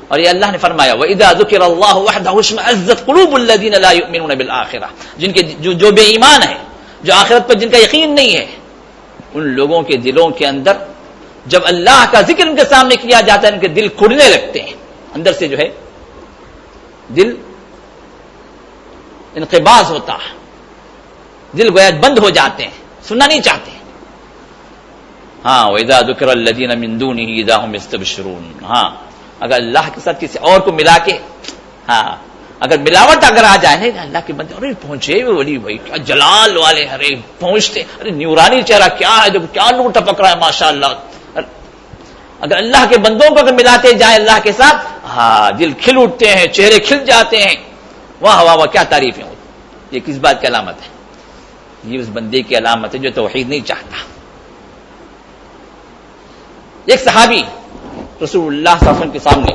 اور یہ اللہ نے فرمایا وَإِذَا ذُكِرَ اللَّهُ وَحْدَهُ اشْمَأَزَّتْ قُلُوبُ الَّذِينَ لَا يُؤْمِنُونَ بِالْآخِرَةِ، جن کے جو بے ایمان ہے، جو آخرت پر جن کا یقین نہیں ہے، ان لوگوں کے دلوں کے اندر جب اللہ کا ذکر ان کے سامنے کیا جاتا ہے ان کے دل کھڑنے لگتے ہیں، اندر سے جو ہے دل انقباض ہوتا ہے، دل گویا بند ہو جاتے ہیں، سننا نہیں چاہتے. ہاں وَإِذَا ذُكِرَ الَّذِينَ مِن دُونِهِ إِذَا هُمْ يَسْتَبْشِرُونَ. ہاں اگر اللہ کے ساتھ کسی اور کو ملا کے، ہاں اگر ملاوٹ اگر آ جائے نا اللہ کے بندے، ارے پہنچے ولی بھائی کیا جلال والے، ارے پہنچتے، ارے نورانی چہرہ کیا ہے، دیکھو کیا نور ٹپک رہا ہے ماشاءاللہ. اگر اللہ کے بندوں کو اگر ملاتے جائیں اللہ کے ساتھ، ہاں دل کھل اٹھتے ہیں، چہرے کھل جاتے ہیں. واہ واہ واہ کیا تعریفیں ہوتی. یہ کس بات کی علامت ہے؟ یہ اس بندے کی علامت ہے جو توحید نہیں چاہتا. ایک صحابی رسول اللہ صلی اللہ علیہ وسلم کے سامنے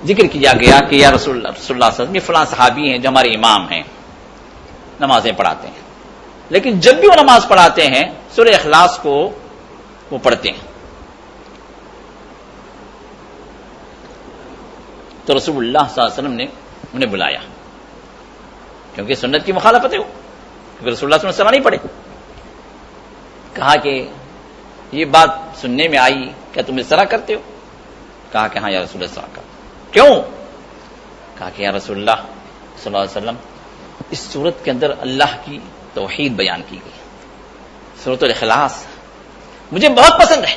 ذکر کیا گیا کہ یا رسول اللہ صلی اللہ علیہ وسلم، یہ فلاں صحابی ہیں جو ہمارے امام ہیں، نمازیں پڑھاتے ہیں، لیکن جب بھی وہ نماز پڑھاتے ہیں سورہ اخلاص کو وہ پڑھتے ہیں. تو رسول اللہ صلی اللہ علیہ وسلم نے انہیں بلایا، کیونکہ سنت کی مخالفت ہے وہ، کیونکہ رسول اللہ صلی اللہ علیہ وسلم نہیں پڑھے. کہا کہ یہ بات سننے میں آئی، کیا تم اس طرح کرتے ہو؟ کہا کہ ہاں یا رسول اللہ صلی اللہ علیہ وسلم. کیوں؟ کہا کہ یا رسول اللہ صلی اللہ علیہ وسلم اس صورت کے اندر اللہ کی توحید بیان کی گئی، سورۃ الاخلاص مجھے بہت پسند ہے،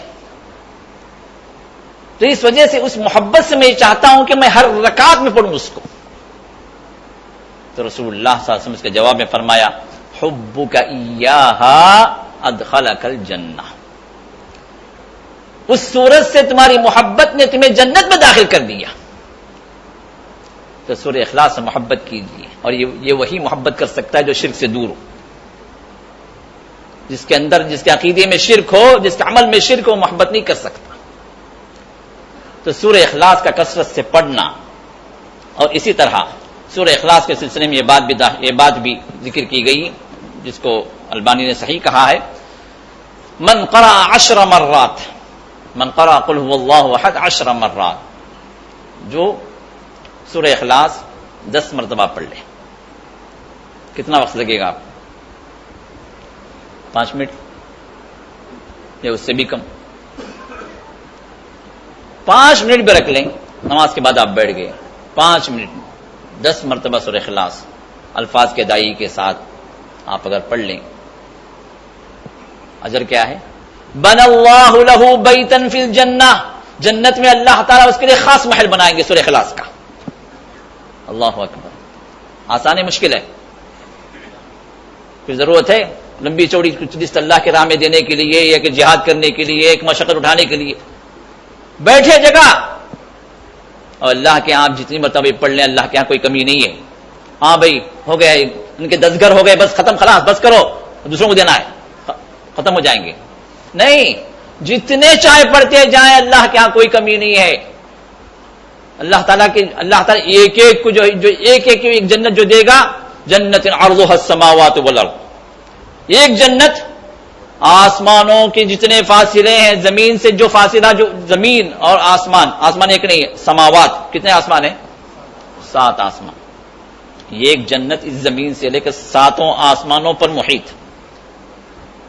تو اس وجہ سے اس محبت سے میں چاہتا ہوں کہ میں ہر رکعت میں پڑھوں اس کو. تو رسول اللہ صلی اللہ علیہ وسلم اس کے جواب میں فرمایا حبک ایہا ادخلک الجنہ، اس سورت سے تمہاری محبت نے تمہیں جنت میں داخل کر دیا. تو سورہ اخلاص سے محبت کیجیے، اور یہ وہی محبت کر سکتا ہے جو شرک سے دور ہو. جس کے اندر جس کے عقیدے میں شرک ہو، جس کے عمل میں شرک ہو، محبت نہیں کر سکتا. تو سورہ اخلاص کا کثرت سے پڑھنا. اور اسی طرح سورہ اخلاص کے سلسلے میں یہ بات بھی ذکر کی گئی جس کو البانی نے صحیح کہا ہے، من قرأ 10 مرات، من قرأ قل هو اللہ احد 10 مرات، جو سورہ اخلاص 10 مرتبہ پڑھ لے. کتنا وقت لگے گا آپ؟ 5 منٹ یا اس سے بھی کم. 5 منٹ بھی رکھ لیں، نماز کے بعد آپ بیٹھ گئے 5 منٹ 10 مرتبہ سورہ اخلاص الفاظ کے ادائیگی کے ساتھ آپ اگر پڑھ لیں، اجر کیا ہے؟ بن اللہ لہ بیتا فی الجنہ، جنت میں اللہ تعالیٰ اس کے لیے خاص محل بنائیں گے سورہ اخلاص کا. اللہ اکبر. آسان ہے مشکل ہے؟ پھر ضرورت ہے لمبی چوڑی کچھ لسٹ اللہ کے راہ میں دینے کے لیے، یا کہ جہاد کرنے کے لیے، ایک مشقت اٹھانے کے لیے. بیٹھے جگہ اور اللہ کے آپ جتنی مرتبہ پڑھ لیں، اللہ کے یہاں کوئی کمی نہیں ہے. ہاں بھائی ہو گیا، ان کے 10 گھر ہو گئے، بس ختم، خلاص بس کرو، دوسروں کو دینا ہے، ختم ہو جائیں گے. نہیں، جتنے چاہے پڑھتے جائیں، اللہ کے ہاں کوئی کمی نہیں ہے. اللہ تعالیٰ ایک ایک کو جو ایک جنت جو دے گا، جنت عرضها السماوات والارض، ایک جنت آسمانوں کے جتنے فاصلے ہیں، زمین سے جو فاصلہ، جو زمین اور آسمان ایک نہیں ہے، سماوات کتنے آسمان ہیں؟ 7 آسمان. ایک جنت اس زمین سے لے کر 7 آسمانوں پر محیط،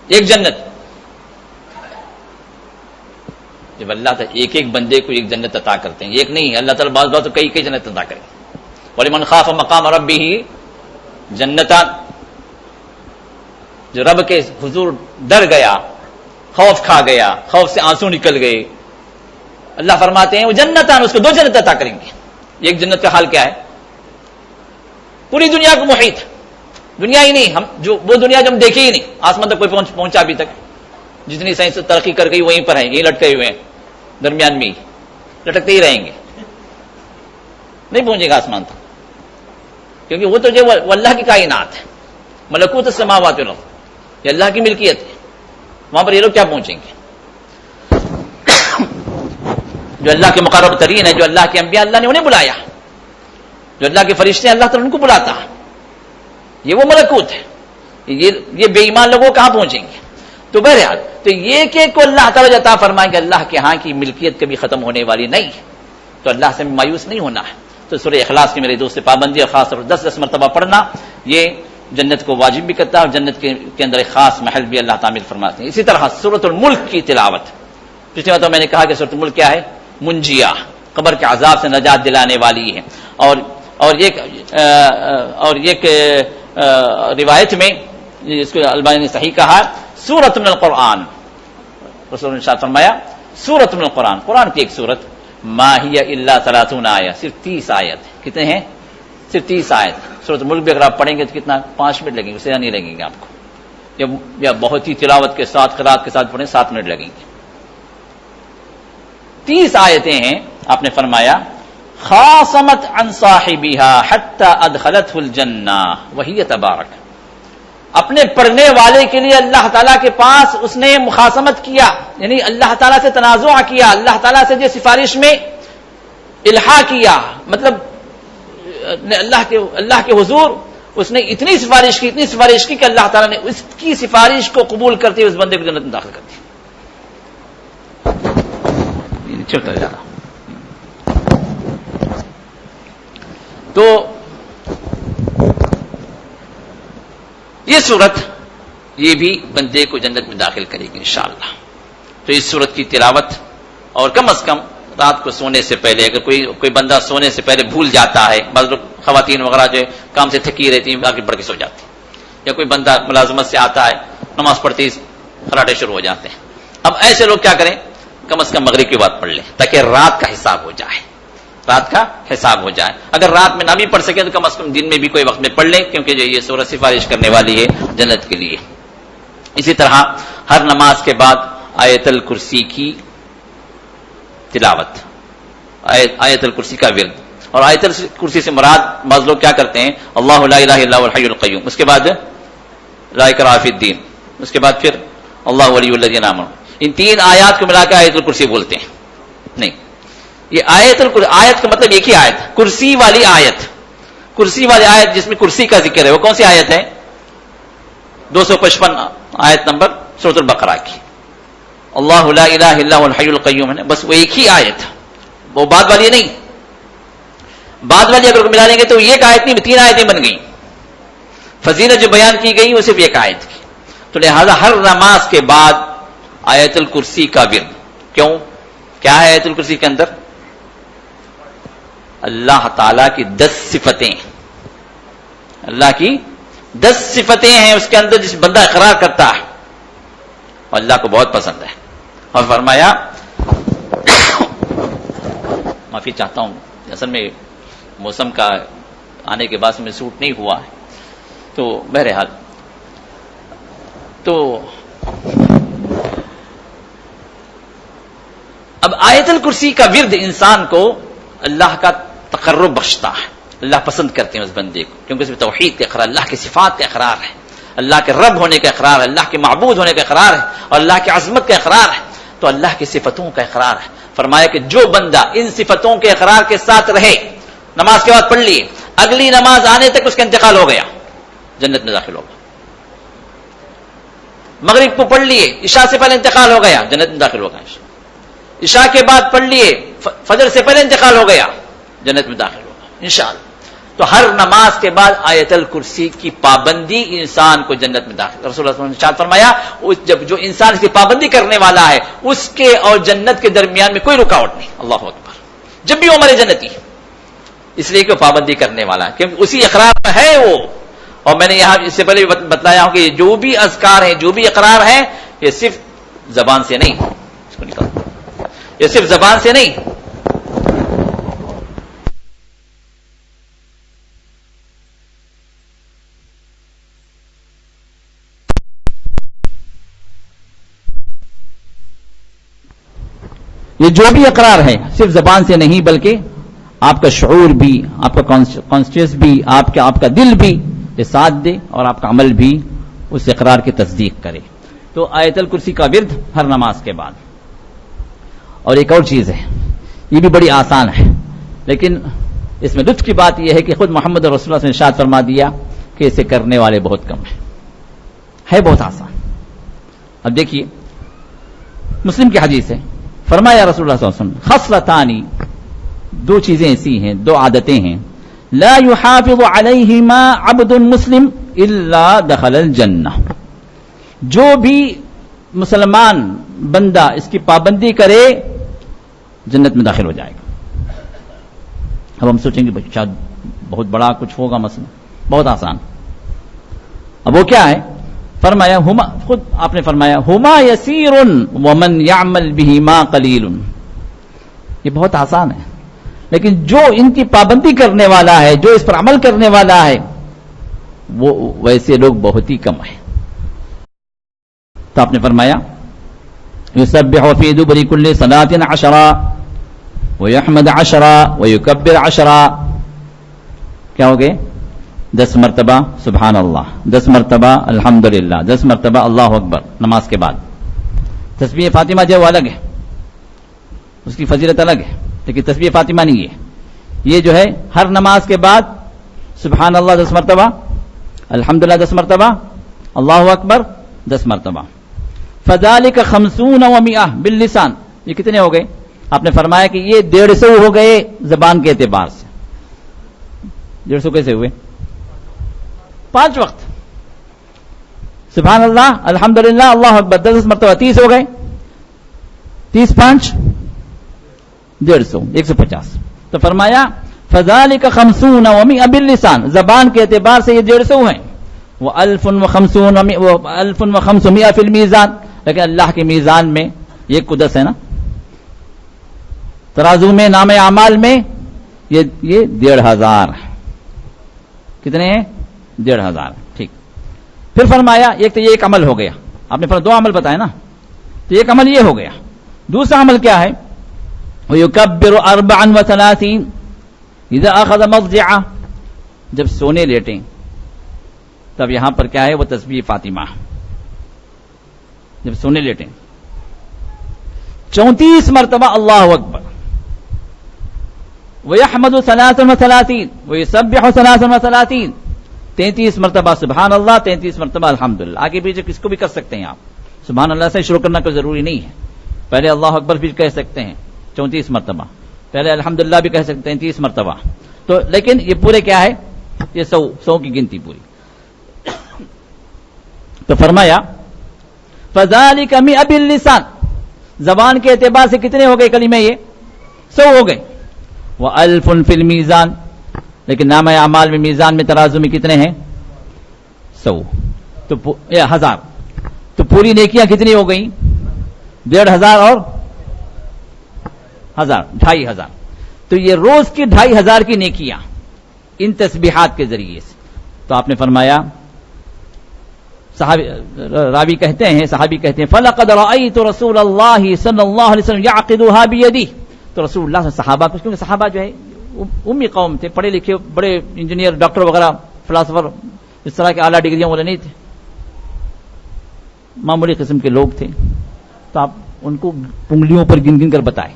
ایک جنت. جب اللہ تعالیٰ ایک بندے کو ایک جنت عطا کرتے ہیں، ایک نہیں، اللہ تعالیٰ بعض تو کئی جنت عطا کریں. وَلِمَنْ خَافَ مَقَامَ رَبِّهِ جنتان، جو رب کے حضور ڈر گیا، خوف کھا گیا، خوف سے آنسو نکل گئے، اللہ فرماتے ہیں وہ جنتان، اس کو 2 جنت عطا کریں گے. ایک جنت کا حال کیا ہے؟ پوری دنیا کو محیط، دنیا ہی نہیں، ہم جو وہ دنیا جو ہم دیکھے ہی نہیں، آسمان تک کوئی پہنچا ابھی تک. جتنی سائنس ترقی کر گئی وہیں پر ہیں، یہ لٹکے ہوئے ہیں، درمیان میں لٹکتے ہی رہیں گے، نہیں پہنچے گا آسمان تک. کیونکہ وہ تو جو اللہ کی کائنات ہے، ملکوت السماوات والارض، یہ اللہ کی ملکیت ہے، وہاں پر یہ لوگ کیا پہنچیں گے؟ جو اللہ کے مقرب ترین ہے، جو اللہ کے انبیاء، اللہ نے انہیں بلایا، جو اللہ کے فرشتے ہیں، اللہ تعالیٰ ان کو بلاتا ہے، یہ وہ ملکوت ہے. یہ بے ایمان لوگوں کہاں پہنچیں گے؟ تو بہرحال تو یہ کہ کو اللہ تعالیٰ عطا فرمائیں گے، اللہ کے ہاں کی ملکیت کبھی ختم ہونے والی نہیں ہے، تو اللہ سے مایوس نہیں ہونا ہے. تو سورہ اخلاص کی میرے دوست پابندی اور خاص طور پر 10 مرتبہ پڑھنا، یہ جنت کو واجب بھی کرتا ہے، اور جنت کے اندر ایک خاص محل بھی اللہ تعالیٰ فرماتے ہیں. اسی طرح سورۃ الملک کی تلاوت، پچھلی مرتبہ میں نے کہا کہ سورۃ الملک کیا ہے؟ منجیہ، قبر کے عذاب سے نجات دلانے والی ہے. اور ایک روایت میں اس کو البانی نے صحیح کہا، سورۃ من القرآن، رسول نے ارشاد فرمایا سورۃ من القرآن، قرآن کی ایک سورت، ما ہی الا 30 آیت، صرف 30 آیت. کتنے ہیں؟ صرف 30 آیت. سورۃ الملک بھی اگر آپ پڑھیں گے تو کتنا؟ 5 منٹ لگیں گے، اس سے نہیں لگیں گے آپ کو، یا بہت ہی تلاوت کے ساتھ قرات کے ساتھ پڑھیں 7 منٹ لگیں گے. 30 آیتیں ہیں. آپ نے فرمایا خاصمت عن صاحبها حتى ادخلته الجنہ وهي تبارک، اپنے پڑھنے والے کے لیے اللہ تعالیٰ کے پاس اس نے مخاصمت کیا، یعنی اللہ تعالیٰ سے تنازع کیا، اللہ تعالیٰ سے جو سفارش میں الحاح کیا، مطلب اللہ کے حضور اس نے اتنی سفارش کی کہ اللہ تعالیٰ نے اس کی سفارش کو قبول کرتے ہوئے اس بندے کو جنت میں داخل کر دیا. چلتا جا رہا. تو یہ صورت یہ بھی بندے کو جنت میں داخل کرے گی انشاءاللہ. تو اس صورت کی تلاوت، اور کم از کم رات کو سونے سے پہلے، اگر کوئی بندہ سونے سے پہلے بھول جاتا ہے، بعض لوگ خواتین وغیرہ جو کام سے تھکی رہتی ہیں آگے بڑھ کے سو جاتی، یا کوئی بندہ ملازمت سے آتا ہے نماز پڑھتے ہی خراٹے شروع ہو جاتے ہیں. اب ایسے لوگ کیا کریں؟ کم از کم مغرب کی بات پڑھ لیں تاکہ رات کا حساب ہو جائے، رات کا حساب ہو جائے. اگر رات میں نہ بھی پڑھ سکے تو کم از کم دن میں بھی کوئی وقت میں پڑھ لیں، کیونکہ جو یہ سورہ سفارش کرنے والی ہے جنت کے لیے. اسی طرح ہر نماز کے بعد آیت الکرسی کی تلاوت، آیت الکرسی کا ورد. اور آیت الکرسی سے مراد بعض لوگ کیا کرتے ہیں؟ اللہ لا الہ الا هو الحی القیوم، اس کے بعد لا اکراہ فی الدین، اس کے بعد پھر اللہ ولی الذین آمنوا. ان 3 آیات کو ملا کے آیت الکرسی بولتے ہیں. نہیں، یہ آیت کا مطلب ایک ہی آیت، کرسی والی آیت. کرسی والی آیت جس میں کرسی کا ذکر ہے، وہ کون سی آیت ہے؟ 255 آیت نمبر سورۃ البقرہ کی. اللہ لا الہ الا هو الحی القیوم ہے، بس وہ ایک ہی آیت، وہ بعد والی نہیں. بعد والی اگر ملا لیں گے تو ایک آیت نہیں، 3 آیتیں بن گئی. فضیلت جو بیان کی گئی وہ صرف ایک آیت کی. تو لہذا ہر نماز کے بعد آیت الکرسی کا ورد. کیوں؟ کیا ہے آیت الکرسی کے اندر؟ اللہ تعالی کی 10 صفتیں. اللہ کی 10 صفتیں ہیں اس کے اندر، جس بندہ اقرار کرتا ہے اور اللہ کو بہت پسند ہے. اور فرمایا معافی چاہتا ہوں، اصل میں موسم کا آنے کے بعد میں سوٹ نہیں ہوا ہے، تو بہرحال تو اب آیت الکرسی کا ورد انسان کو اللہ کا تقرب بخشتا ہے. اللہ پسند کرتے ہیں اس بندے کو، کیونکہ اس میں توحید کا اقرار، اللہ کی صفات کا اقرار ہے، اللہ کے رب ہونے کا اقرار ہے، اللہ کے معبود ہونے کا اقرار ہے، اور اللہ کی عظمت کا اقرار ہے. تو اللہ کی صفتوں کا اقرار ہے. فرمایا کہ جو بندہ ان صفتوں کے اقرار کے ساتھ رہے، نماز کے بعد پڑھ لیے، اگلی نماز آنے تک اس کا انتقال ہو گیا، جنت میں داخل ہوگا. مغرب کو پڑھ لیے، عشاء سے پہلے انتقال ہو گیا، جنت میں داخل ہوگا. عشاء کے بعد پڑھ لیے، فجر سے پہلے انتقال ہو گیا، جنت میں داخل ہوگا انشاءاللہ. تو ہر نماز کے بعد آیت الکرسی کی پابندی انسان کو جنت میں داخل. رسول اللہ صلی اللہ علیہ وسلم نے ارشاد فرمایا جب جو انسان اس کی پابندی کرنے والا ہے اس کے اور جنت کے درمیان میں کوئی رکاوٹ نہیں. اللہ اکبر. جب بھی وہ مرے جنتی، اس لیے کہ وہ پابندی کرنے والا ہے، کیونکہ اسی اقرار میں ہے وہ. اور میں نے یہاں اس سے پہلے بتلایا ہوں کہ جو بھی اذکار ہیں، جو بھی اقرار ہیں، یہ صرف زبان سے نہیں، اس کو نکال، یہ صرف زبان سے نہیں، یہ جو بھی اقرار ہے صرف زبان سے نہیں، بلکہ آپ کا شعور بھی، آپ کا کانسشس بھی، آپ کا دل بھی یہ ساتھ دے، اور آپ کا عمل بھی اس اقرار کی تصدیق کرے. تو آیت الکرسی کا ورد ہر نماز کے بعد. اور ایک اور چیز ہے، یہ بھی بڑی آسان ہے، لیکن اس میں لطف کی بات یہ ہے کہ خود محمد رسول اللہ نے ارشاد فرما دیا کہ اسے کرنے والے بہت کم ہیں. ہے بہت آسان. اب دیکھیے مسلم کی حدیث ہے، فرمایا رسول اللہ صلی اللہ علیہ وسلم خصلتانی، 2 چیزیں ایسی ہیں، 2 عادتیں ہیں، لا يحافظ علیہما عبد مسلم الا دخل الجنہ. جو بھی مسلمان بندہ اس کی پابندی کرے جنت میں داخل ہو جائے گا. اب ہم سوچیں گے شاید بہت بڑا کچھ ہوگا مسئلہ. بہت آسان. اب وہ کیا ہے؟ فرمایا ہما، خود آپ نے فرمایا ہما یسیر ومن یعمل بہما قلیل. یہ بہت آسان ہے، لیکن جو ان کی پابندی کرنے والا ہے، جو اس پر عمل کرنے والا ہے، وہ ویسے لوگ بہت ہی کم ہیں. تو آپ نے فرمایا یسبح فی دبر کل صلاۃ 10 ویحمد 10 ویکبر 10. کیا ہو گئے؟ 10 مرتبہ سبحان اللہ، 10 مرتبہ الحمدللہ، 10 مرتبہ اللہ اکبر نماز کے بعد. تسبیح فاطمہ جو الگ ہے، اس کی فضیلت الگ ہے، لیکن تسبیح فاطمہ نہیں ہے. یہ جو ہے ہر نماز کے بعد سبحان اللہ 10 مرتبہ، الحمدللہ 10 مرتبہ، اللہ اکبر 10 مرتبہ. فذلک 50 و100 باللسان. یہ کتنے ہو گئے؟ آپ نے فرمایا کہ یہ 150 ہو گئے زبان کے اعتبار سے. 150 کیسے ہوئے؟ 5 وقت سبحان اللہ، الحمدللہ، اللہ اکبر 10 مرتبہ، 30 ہو گئے. 30 5 150، 150. تو فرمایا فذلک 50 و100 باللسان، زبان کے اعتبار سے یہ 150 ہیں. و1500 فی المیزان، لیکن اللہ کے میزان میں یہ قدس ہے نا، ترازو میں، نام اعمال میں یہ 1500 کتنے ہیں؟ 1500. ٹھیک. پھر فرمایا ایک تو یہ ایک عمل ہو گیا، آپ نے 2 عمل بتائے نا، تو ایک عمل یہ ہو گیا. دوسرا عمل کیا ہے؟ وَيُكَبِّرُ 34 اذا اخذ مضجعہ، جب سونے لیٹیں تب یہاں پر کیا ہے؟ وہ تسبیح فاطمہ. جب سونے لیٹیں 34 مرتبہ اللہ اکبر، وَيَحْمَدُ 33 وَيُسَبِّحُ 33 33 مرتبہ سبحان اللہ، 33 مرتبہ الحمدللہ. آگے پیچھے کس کو بھی کر سکتے ہیں آپ. سبحان اللہ سے شروع کرنا کوئی ضروری نہیں ہے. پہلے اللہ اکبر بھی کہہ سکتے ہیں 34 مرتبہ، پہلے الحمدللہ بھی کہہ سکتے ہیں 30 مرتبہ. تو لیکن یہ پورے کیا ہے، یہ 100 کی گنتی پوری. تو فرمایا فَذَلِكَ مِئَةُ بِاللِّسَانِ، زبان کے اعتبار سے کتنے ہو گئے کلمے، یہ 100 ہو گئے. وَأَلْفٌ فِي الْمِيزَانِ، لیکن نام اعمال میں میزان میں ترازو میں کتنے ہیں 100، تو 1000. تو پوری نیکیاں کتنی ہو گئیں 1500 اور 1000 2500. تو یہ روز کی 2500 کی نیکیاں ان تسبیحات کے ذریعے سے. تو آپ نے فرمایا، راوی کہتے ہیں، صحابی کہتے ہیں فَلَقَدْ رَأَيْتُ رَسُولَ اللَّهِ صلی اللہ علیہ وسلم يَعْقِدُهَا بِيَدِهِ. تو رسول اللہ صحابہ کو، کیونکہ صحابہ جو ہے امی قوم تھے، پڑھے لکھے بڑے انجینئر ڈاکٹر وغیرہ فلاسفر اس طرح کے اعلیٰ ڈگریاں والے نہیں تھے، معمولی قسم کے لوگ تھے. تو آپ ان کو انگلیوں پر گن گن کر بتائے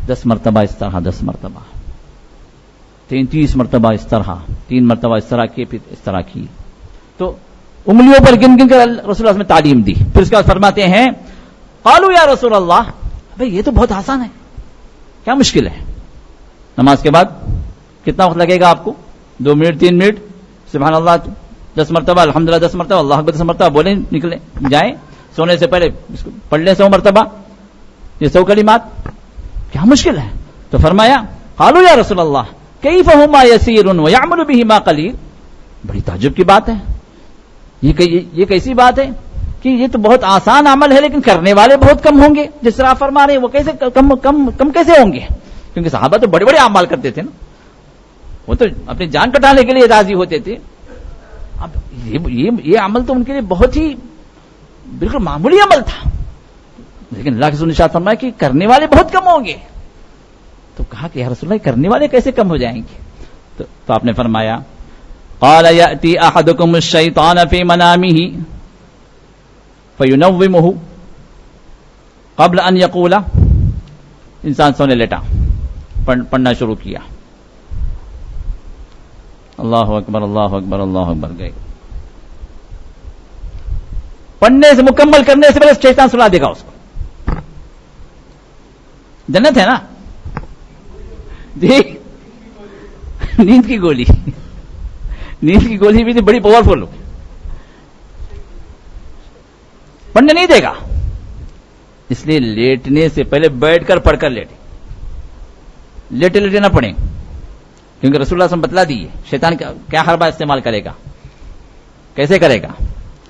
10 مرتبہ اس طرح، 10 مرتبہ 33 مرتبہ اس طرح، 3 مرتبہ اس طرح کی، پھر اس طرح کی. تو انگلیوں پر گن گن کر رسول اللہ نے تعلیم دی. پھر اس کے بعد فرماتے ہیں قالوا یا رسول اللہ، بھئی یہ تو بہت آسان ہے، کیا مشکل ہے؟ نماز کے بعد کتنا وقت لگے گا آپ کو؟ 2 منٹ 3 منٹ، سبحان اللہ 10 مرتبہ، الحمدللہ 10 مرتبہ، اللہ اکبر 10 مرتبہ بولیں، نکلیں جائیں، سونے سے پہلے اس کو پڑھ لیں 100 مرتبہ، یہ 100 کلمات، کیا مشکل ہے؟ تو فرمایا قالوا یا رسول اللہ کیف ہما یسیر ویعمل بہما قلیل. بڑی تعجب کی بات ہے، یہ کیسی بات ہے کہ یہ تو بہت آسان عمل ہے لیکن کرنے والے بہت کم ہوں گے. جس طرح آپ فرما رہے ہیں وہ کیسے کم کیسے ہوں گے؟ کیونکہ صحابہ تو بڑے بڑے اعمال کرتے تھے نا، وہ تو اپنی جان کٹانے کے لیے راضی ہوتے تھے. اب یہ عمل تو ان کے لیے بہت ہی بالکل معمولی عمل تھا، لیکن اللہ کے رسول نے ارشاد فرمایا کہ کرنے والے بہت کم ہوں گے. تو کہا کہ یا رسول اللہ کرنے والے کیسے کم ہو جائیں گے؟ تو آپ نے فرمایا قال یأتی احدکم الشیطان فی منامہ فینومہ قبل ان یقول. انسان سونے لیٹا، پڑھنا شروع کیا، اللہ اکبر اللہ اکبر اللہ اکبر، گئے پڑھنے سے مکمل کرنے سے پہلے شیطان سلا دے گا اس کو. جنت ہے نا جی، نیند کی گولی، نیند کی گولی بھی بڑی پاورفل ہو، پڑھنے نہیں دے گا. اس لیے لیٹنے سے پہلے بیٹھ کر پڑھ کر لیٹے، لیٹے لیٹے نہ پڑھیں، کیونکہ رسول اللہ صلی اللہ علیہ وسلم بتلا دیے شیطان کیا حربہ استعمال کرے گا، کیسے کرے گا،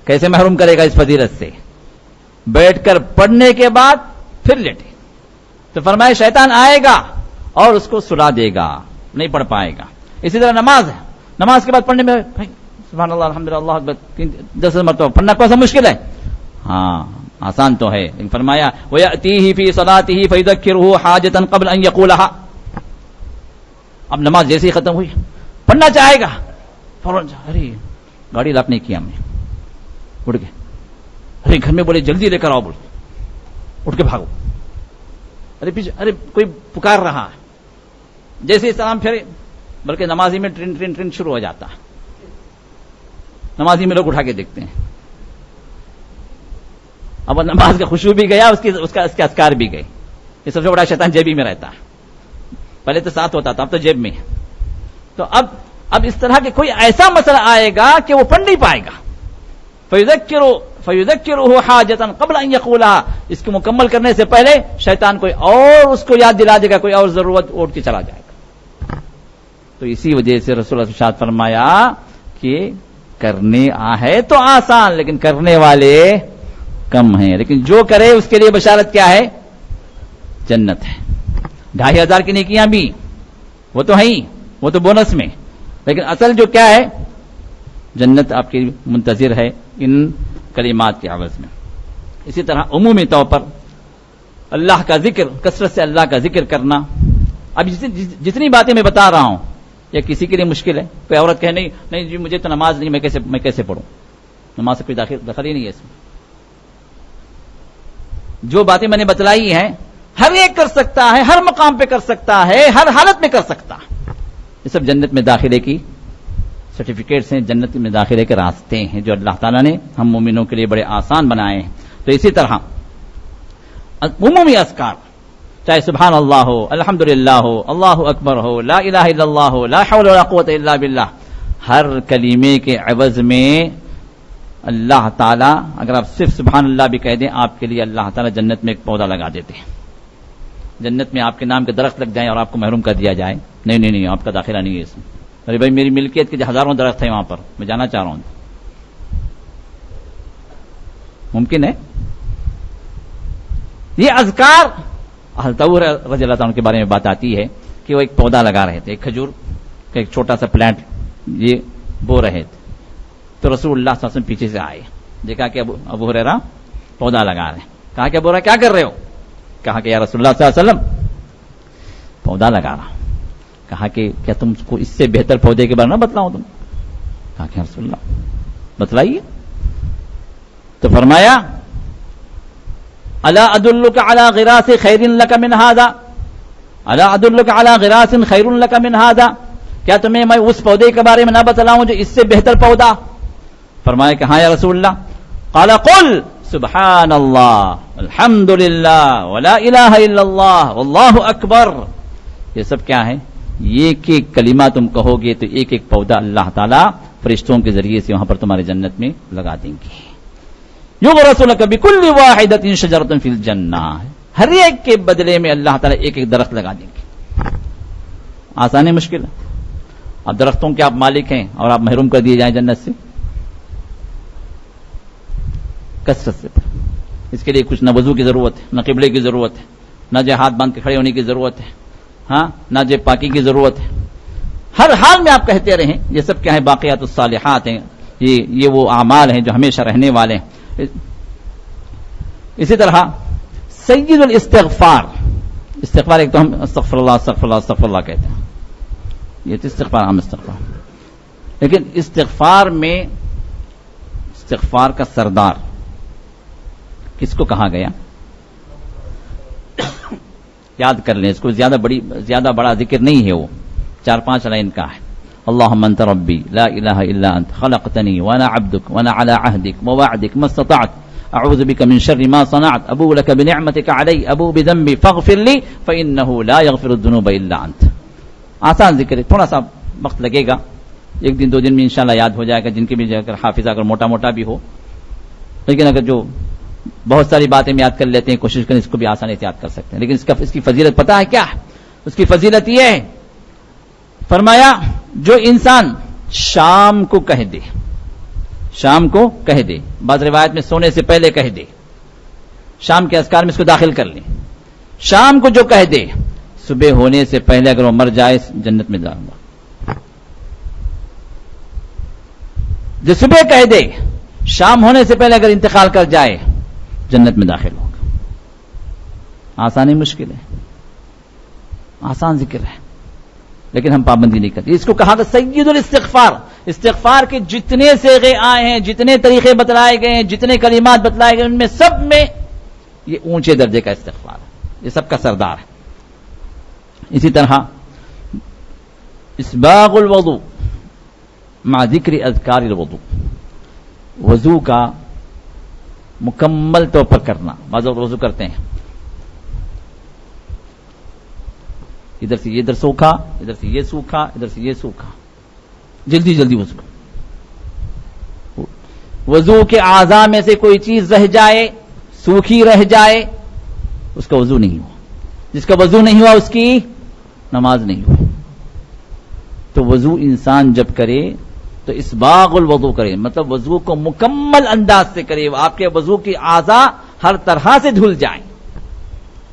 کیسے محروم کرے گا اس فضیلت سے. بیٹھ کر پڑھنے کے بعد پھر لیٹے. تو فرمایا شیطان آئے گا اور اس کو سلا دے گا، نہیں پڑھ پائے گا. اسی طرح نماز ہے، نماز کے بعد پڑھنے میں سبحان اللہ الحمدللہ اللہ اکبر 10 مرتبہ پڑھنا کوئی سا مشکل ہے؟ ہاں آسان تو ہے. لیکن فرمایا وَيَأْتِيهِ فِي صَلَاتِهِ فَيُذَكِّرُهُ حَاجَةً قَبْلَ أَن يَقُولَهَا. اب نماز جیسے ہی ختم ہوئی پڑھنا چاہے گا، فوراً ارے گاڑی لاک نہیں کیا ہم نے، اٹھ گئے، ارے گھر میں بولے جلدی لے کر آؤ، بول اٹھ کے بھاگو، ارے پیچھے ارے کوئی پکار رہا ہے، جیسے ہی سلام پھیرے بلکہ نمازی میں ٹرن ٹرن ٹرن شروع ہو جاتا ہے. نمازی میں لوگ اٹھا کے دیکھتے ہیں. اب نماز کا خوشبو بھی گیا، اس کے اذکار بھی گئے. یہ سب سے بڑا شیطان جیبی میں رہتا ہے، پہلے تو ساتھ ہوتا تھا، اب تو جیب میں. تو اب اس طرح کے کوئی ایسا مسئلہ آئے گا کہ وہ پڑھ نہیں پائے گا. فَيُذَكِّرُهُ حَاجَةً قَبْلَ أَن يَقُولَهَا. اس کو مکمل کرنے سے پہلے شیطان کوئی اور اس کو یاد دلا دے گا، کوئی اور ضرورت اٹھ کے چلا جائے گا. تو اسی وجہ سے رسول اللہ صلی اللہ علیہ وسلم فرمایا کہ کرنے ہے تو آسان، لیکن کرنے والے کم ہیں. لیکن جو کرے اس کے لیے بشارت کیا ہے؟ جنت ہے. 2500 کی نیکیاں بھی وہ تو ہیں، وہ تو بونس میں، لیکن اصل جو کیا ہے؟ جنت آپ کی منتظر ہے ان کلمات کے عوض میں. اسی طرح عمومی طور پر اللہ کا ذکر، کثرت سے اللہ کا ذکر کرنا. اب جتنی باتیں میں بتا رہا ہوں یا کسی کے لیے مشکل ہے، کوئی عورت کہے نہیں جی مجھے تو نماز نہیں، میں کیسے پڑھوں، نماز سے کوئی دخل ہی نہیں ہے اس میں. جو باتیں میں نے بتلائی ہیں ہر ایک کر سکتا ہے، ہر مقام پہ کر سکتا ہے، ہر حالت میں کر سکتا ہے. یہ سب جنت میں داخلے کی سرٹیفکیٹس ہیں، جنت میں داخلے کے راستے ہیں جو اللہ تعالیٰ نے ہم مومنوں کے لیے بڑے آسان بنائے ہیں. تو اسی طرح عمومی اذکار، چاہے سبحان اللہ ہو، الحمدللہ ہو، اللہ اکبر ہو، لا الہ الا اللہ ہو، لا حول ولا قوت الا باللہ، ہر کلمے کے عوض میں اللہ تعالیٰ، اگر آپ صرف سبحان اللہ بھی کہہ دیں، آپ کے لیے اللہ تعالیٰ جنت میں ایک پودا لگا دیتے ہیں. جنت میں آپ کے نام کے درخت لگ جائیں اور آپ کو محروم کر دیا جائے، نہیں نہیں نہیں، آپ کا داخلہ نہیں ہے اس میں. ارے بھائی میری ملکیت کے ہزاروں درخت ہیں وہاں پر، میں جانا چاہ رہا ہوں. ممکن ہے؟ یہ اذکار، حضرت ابو ہریرہ رضی اللہ عنہ کے بارے میں بات آتی ہے کہ وہ ایک پودا لگا رہے تھے، ایک کھجور کا ایک چھوٹا سا پلانٹ یہ بو رہے تھے. تو رسول اللہ صلی اللہ علیہ وسلم پیچھے سے آئے، دیکھا کہ ابو ہریرہ پودا لگا رہے ہیں. کہا کہ ابو ہریرہ کیا کر رہے ہو؟ کہا کہ یا رسول اللہ صلی اللہ علیہ وسلم پودا لگا رہا. کہا کہ کیا تم کو اس سے بہتر پودے کے بارے میں بتلاؤں تم؟ کہا کہ رسول اللہ بتلائیے. تو فرمایا الا ادلک علی غراس خیر لک من ھذا، الا ادلک علی غراس خیر لک من ھذا، کیا تمہیں میں اس پودے کے بارے میں نہ بتلاؤں جو اس سے بہتر پودا؟ فرمایا کہ ہاں یا رسول اللہ. قال قل سبحان اللہ الحمد للہ ولا الہ الا اللہ واللہ اکبر. یہ سب کیا ہے؟ یہ ایک کلمہ تم کہو گے تو ایک ایک پودا اللہ تعالیٰ فرشتوں کے ذریعے سے وہاں پر تمہارے جنت میں لگا دیں گے. یغرس لک بکل واحدۃ شجرۃ فی الجنہ، ہر ایک کے بدلے میں اللہ تعالیٰ ایک ایک درخت لگا دیں گے. آسان ہے مشکل ہے؟ اب درختوں کے آپ مالک ہیں اور آپ محروم کر دیے جائیں جنت سے کثرت سے. اس کے لیے کچھ نہ وضو کی ضرورت ہے، نہ قبلے کی ضرورت ہے، نہ جو ہاتھ باندھ کے کھڑے ہونے کی ضرورت ہے، ہاں نہ جو پاکی کی ضرورت ہے. ہر حال میں آپ کہتے رہیں. یہ سب کیا ہے؟ باقیات الصالحات ہیں. یہ وہ اعمال ہیں جو ہمیشہ رہنے والے ہیں. اسی طرح سید الاستغفار، استغفار ایک تو ہم استغفر اللہ استغفر اللہ استغفر اللہ کہتے ہیں، یہ تو استغفار ہم استغفار. لیکن استغفار میں استغفار کا سردار کس کو کہا گیا؟ یاد کر لیں اس کو، زیادہ بڑا ذکر نہیں ہے، وہ 4-5 لائن کا ہے. اللهم انت ربي لا اله الا انت خلقتني وانا عبدك وانا على عهدك ووعدك ما استطعت اعوذ بك من شر ما صنعت ابوء لك بنعمتك علي ابوء بذنبي فاغفر لي فانه لا يغفر الذنوب الا انت. آسان ذکر ہے، تھوڑا سا وقت لگے گا، 1-2 دن میں انشاءاللہ یاد ہو جائے گا. جن کے بھی اگر حافظہ اگر موٹا بھی ہو، لیکن اگر جو بہت ساری باتیں یاد کر لیتے ہیں، کوشش کریں اس کو بھی آسانی سے یاد کر سکتے ہیں. لیکن اس کی فضیلت پتہ ہے کیا ہے؟ اس کی فضیلت یہ ہے، فرمایا جو انسان شام کو کہہ دے، شام کو کہہ دے، بعض روایت میں سونے سے پہلے کہہ دے، شام کے اذکار میں اس کو داخل کر لیں. شام کو جو کہہ دے، صبح ہونے سے پہلے اگر وہ مر جائے جنت میں جاؤں گا. جو صبح کہہ دے، شام ہونے سے پہلے اگر انتقال کر جائے جنت میں داخل ہوگا. آسان ہے مشکل ہے؟ آسان ذکر ہے لیکن ہم پابندی نہیں کرتے. اس کو کہا کہ سید الاستغفار. استغفار کے جتنے صیغے آئے ہیں، جتنے طریقے بتلائے گئے ہیں، جتنے کلمات بتلائے گئے، ان میں سب میں یہ اونچے درجے کا استغفار ہے، یہ سب کا سردار ہے. اسی طرح اسباغ الوضوء مع ذکر اذکار الوضوء، وضو کا مکمل طور پر کرنا. بعض لوگ وضو کرتے ہیں ادھر سے یہ ادھر سوکھا، ادھر سے یہ سوکھا، ادھر سے یہ سوکھا، جلدی وضو. وضو کے اعضاء میں سے کوئی چیز رہ جائے، سوکھی رہ جائے، اس کا وضو نہیں ہوا. جس کا وضو نہیں ہوا اس کی نماز نہیں ہوا. تو وضو انسان جب کرے تو اسباغ الوضو کرے، مطلب وضو کو مکمل انداز سے کرے، آپ کے وضو کی اعضاء ہر طرح سے دھل جائیں.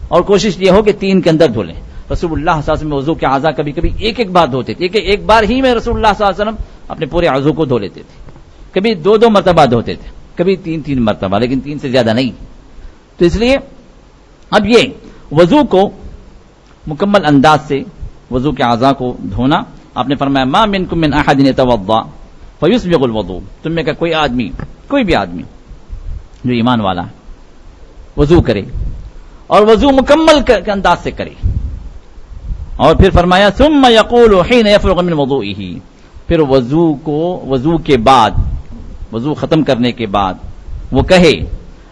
اور کوشش یہ ہو کہ 3 کے اندر دھلیں. رسول اللہ صلی اللہ علیہ وسلم وضو کے اعضاء کبھی ایک بار دھوتے تھے، ایک بار ہی میں رسول اللہ صلی اللہ علیہ وسلم اپنے پورے اعضاء کو دھو لیتے تھے. کبھی 2 مرتبہ دھوتے تھے، کبھی 3 مرتبہ، لیکن 3 سے زیادہ نہیں. تو اس لیے اب یہ وضو کو مکمل انداز سے وضو کے اعضاء کو دھونا. آپ نے فرمایا ما منکم من احد یتوضا فیسبغ الوضوء، تم میں کا کوئی بھی آدمی جو ایمان والا ہے وضو کرے اور وضو مکمل کے انداز سے کرے. اور پھر فرمایا ثم یقول حین یفرغ من وضوئه، پھر وضو کے بعد، وضو ختم کرنے کے بعد وہ کہے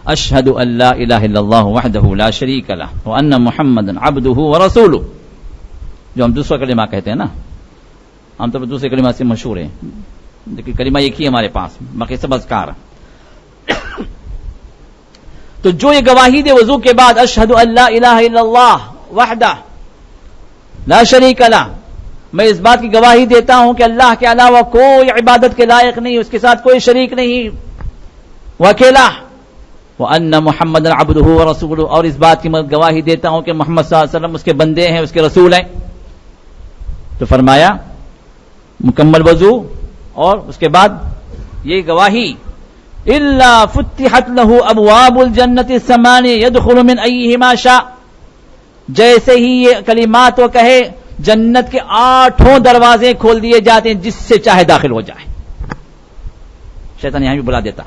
اشہد ان لا الہ الا اللہ وحدہ لا شریک لہ وان محمدا عبدہ ورسولہ، جو ہم دوسرا کلمہ کہتے ہیں نا، عام طور پر دوسرے کلمہ سے مشہور ہے، لیکن کلمہ ایک ہی ہمارے پاس، باقی سب اذکار. تو جو یہ گواہی دے وضو کے بعد اشہد ان لا الہ الا اللہ وحدہ لا شریک لہ، میں اس بات کی گواہی دیتا ہوں کہ اللہ کے علاوہ کوئی عبادت کے لائق نہیں، اس کے ساتھ کوئی شریک نہیں، وہ اکیلا، وَأَنَّ مُحَمَّدًا عَبْدُهُ وَرَسُولُهُ، اور اس بات کی میں گواہی دیتا ہوں کہ محمد صلی اللہ علیہ وسلم اس کے بندے ہیں، اس کے رسول ہیں. تو فرمایا مکمل وضو اور اس کے بعد یہ گواہی إِلَّا فُتِّحَتْ لَهُ أَبْوَابُ الْجَنَّةِ الثَّمَانِيَ يَدْخُلُ مِنْ أَيِّهِمَا شَاءَ، جیسے ہی یہ کلمات وہ کہے جنت کے 8 دروازے کھول دیے جاتے ہیں، جس سے چاہے داخل ہو جائے. شیطان یہاں بھی بلا دیتا،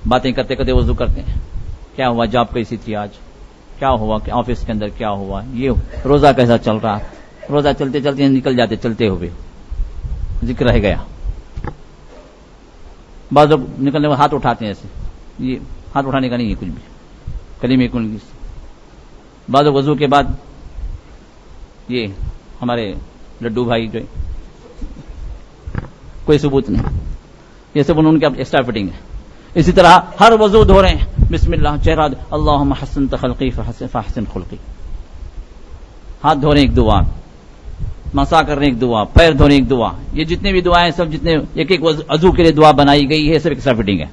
باتیں کرتے کرتے وضو کرتے ہیں، کیا ہوا جاب کیسی تھی آج، کیا ہوا کہ آفس کے اندر کیا ہوا، یہ روزہ کیسا چل رہا، روزہ چلتے چلتے نکل جاتے، چلتے ہوئے ذکر رہ گیا. بعض لوگ نکلنے میں ہاتھ اٹھاتے ہیں، ایسے یہ ہاتھ اٹھانے کا نہیں ہے کچھ بھی، کلمے کن. بعض وضو کے بعد یہ ہمارے لڈو بھائی جو کوئی ثبوت نہیں، یہ سب ان کے ایکسٹرا فٹنگ ہے. اسی طرح ہر وضو دھو رہے ہیں بسم اللہ، چہرہ اللہم حسنت خلقی فحسن خلقی، ہاتھ دھو رہے ہیں ایک دعا، مسا کر رہے ہیں ایک دعا، پیر دھو رہے ہیں ایک دعا. یہ جتنے بھی دعائیں سب جتنے ایک ایک وضو کے لیے دعا بنائی گئی ہے، سب ایکسٹرا فٹنگ ہے.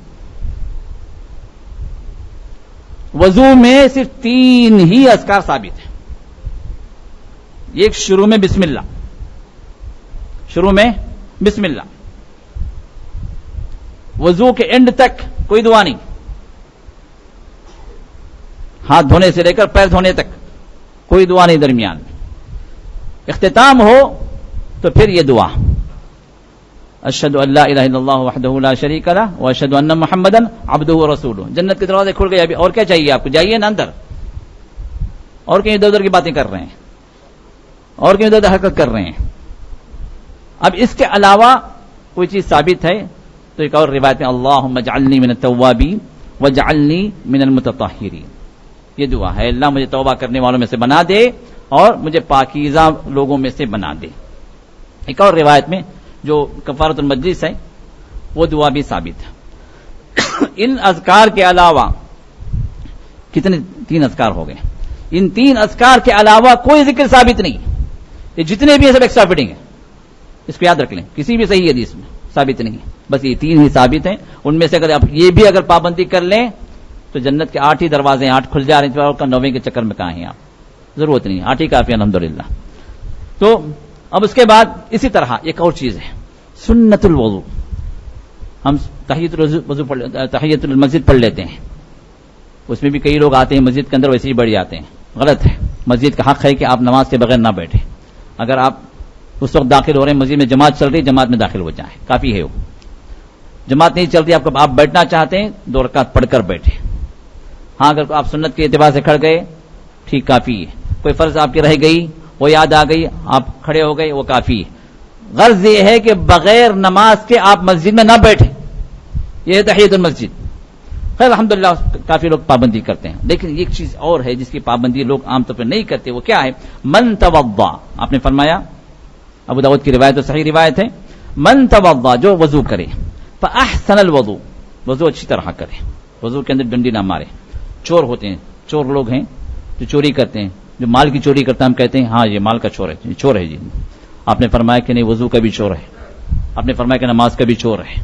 وضو میں صرف 3 ہی اذکار ثابت ہیں. ایک شروع میں بسم اللہ، شروع میں بسم اللہ، وضو کے اینڈ تک کوئی دعا نہیں، ہاتھ دھونے سے لے کر پیر دھونے تک کوئی دعا نہیں درمیان میں. اختتام ہو تو پھر یہ دعا اشہد ان لا الہ الا اللہ وحدہ لا شریک لہ واشہد ان محمدا عبدہ ورسولہ. جنت کے دروازے کھل گئے، ابھی اور کیا چاہیے آپ کو؟ جائیے نا اندر، اور کہیں ادھر ادھر کی باتیں کر رہے ہیں، اور کہیں ادھر ادھر حرکت کر رہے ہیں. اب اس کے علاوہ کوئی چیز ثابت ہے تو ایک اور روایت میں اللہم اجعلنی من التوابین واجعلنی من المتطہرین، یہ دعا ہے اللہ مجھے توبہ کرنے والوں میں سے بنا دے اور مجھے پاکیزہ لوگوں میں سے بنا دے. ایک اور روایت میں جو کفارۃ المجلس ہے وہ دعا بھی ثابت ہے. ان اذکار کے علاوہ کتنے 3 اذکار ہو گئے، ان 3 اذکار کے علاوہ کوئی ذکر ثابت نہیں. یہ جتنے بھی ہیں سب ایکسٹرا فٹنگ ہے، اس کو یاد رکھ لیں، کسی بھی صحیح حدیث میں ثابت نہیں ہے، بس یہ 3 ہی ثابت ہیں. ان میں سے اگر آپ یہ بھی اگر پابندی کر لیں تو جنت کے 8 ہی دروازے 8 کھل جا رہے ہیں، اور 9ویں کے چکر میں کہاں ہیں آپ، ضرورت نہیں، 8 ہی کافی الحمدللہ. تو اب اس کے بعد اسی طرح ایک اور چیز ہے سنت الوضو. ہم تحیۃ المسجد پڑھ لیتے ہیں، اس میں بھی کئی لوگ آتے ہیں مسجد کے اندر ویسے ہی بیٹھ جاتے ہیں، غلط ہے. مسجد کا حق ہے کہ آپ نماز کے بغیر نہ بیٹھیں. اگر آپ اس وقت داخل ہو رہے ہیں مسجد میں، جماعت چل رہی، جماعت میں داخل ہو جائیں، کافی ہے. وہ جماعت نہیں چل رہی، آپ بیٹھنا چاہتے ہیں 2 رکعت پڑھ کر بیٹھیں. ہاں اگر آپ سنت کے اعتبار سے کھڑ گئے ٹھیک کافی ہے. کوئی فرض آپ کی رہ گئی وہ یاد آ گئی آپ کھڑے ہو گئے وہ کافی ہے. غرض یہ ہے کہ بغیر نماز کے آپ مسجد میں نہ بیٹھیں، یہ ہے تحیۃ المسجد. خیر الحمدللہ کافی لوگ پابندی کرتے ہیں، لیکن ایک چیز اور ہے جس کی پابندی لوگ عام طور پر نہیں کرتے. وہ کیا ہے؟ من توضا. آپ نے فرمایا، ابو داؤد کی روایت تو صحیح روایت ہے، من توضا، جو وضو کرے، فاحسن الوضو، وضو اچھی طرح کرے، وضو کے اندر ڈنڈی نہ مارے. چور ہوتے ہیں، چور لوگ ہیں جو چوری کرتے ہیں، جو مال کی چوری کرتا ہے، ہم کہتے ہیں ہاں یہ مال کا چور ہے، یہ چور ہے جی. آپ نے فرمایا کہ نہیں، وضو کا بھی چور ہے. آپ نے فرمایا کہ نماز کا بھی چور ہے.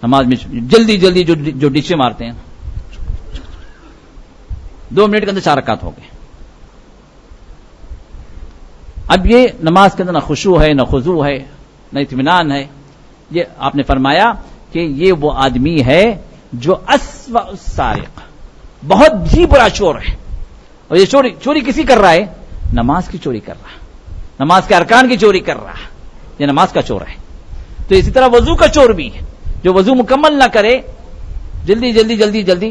نماز میں جلدی جلدی جو ڈیچے مارتے ہیں، 2 منٹ کے اندر 4 رکعت ہو گئے. اب یہ نماز کے اندر نہ خشوع ہے، نہ خضوع ہے، نہ اطمینان ہے. یہ آپ نے فرمایا کہ یہ وہ آدمی ہے جو اسوأ السارق، بہت ہی بڑا چور ہے. اور یہ چوری کسی کر رہا ہے؟ نماز کی چوری کر رہا ہے، نماز کے ارکان کی چوری کر رہا ہے، یہ نماز کا چور ہے. تو اسی طرح وضو کا چور بھی ہے، جو وضو مکمل نہ کرے، جلدی جلدی جلدی جلدی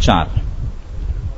4,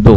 2,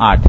8,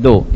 2,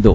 2,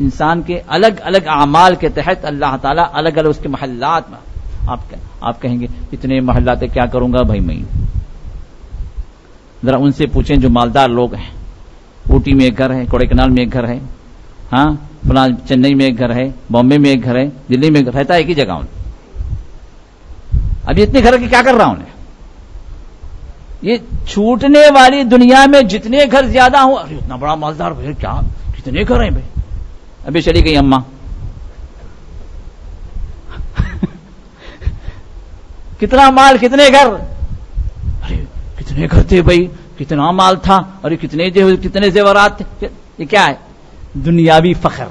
انسان کے الگ الگ اعمال کے تحت اللہ تعالیٰ الگ الگ اس کے محلات میں آپ کہیں گے اتنے محلات کیا کروں گا بھائی میں. ذرا ان سے پوچھیں جو مالدار لوگ ہیں, اوٹی میں ایک گھر ہے, کوڑے کنال میں ایک گھر ہے, ہاں فلاں چنئی میں ایک گھر ہے, بامبے میں ایک گھر ہے, دلی میں رہتا ہے ایک ہی جگہ. ابھی اتنے گھر کی کیا کر رہا ہوں؟ یہ چھوٹنے والی دنیا میں جتنے گھر زیادہ ہوں, ارے اتنا بڑا مالدار بھائی کیا کتنے گھر ہیں بھائی. ابھی چلی گئی اماں, کتنا مال کتنے گھر, ارے کتنے گھر تھے بھائی, کتنا مال تھا, ارے کتنے زیورات تھے. یہ کیا ہے؟ دنیاوی فخر,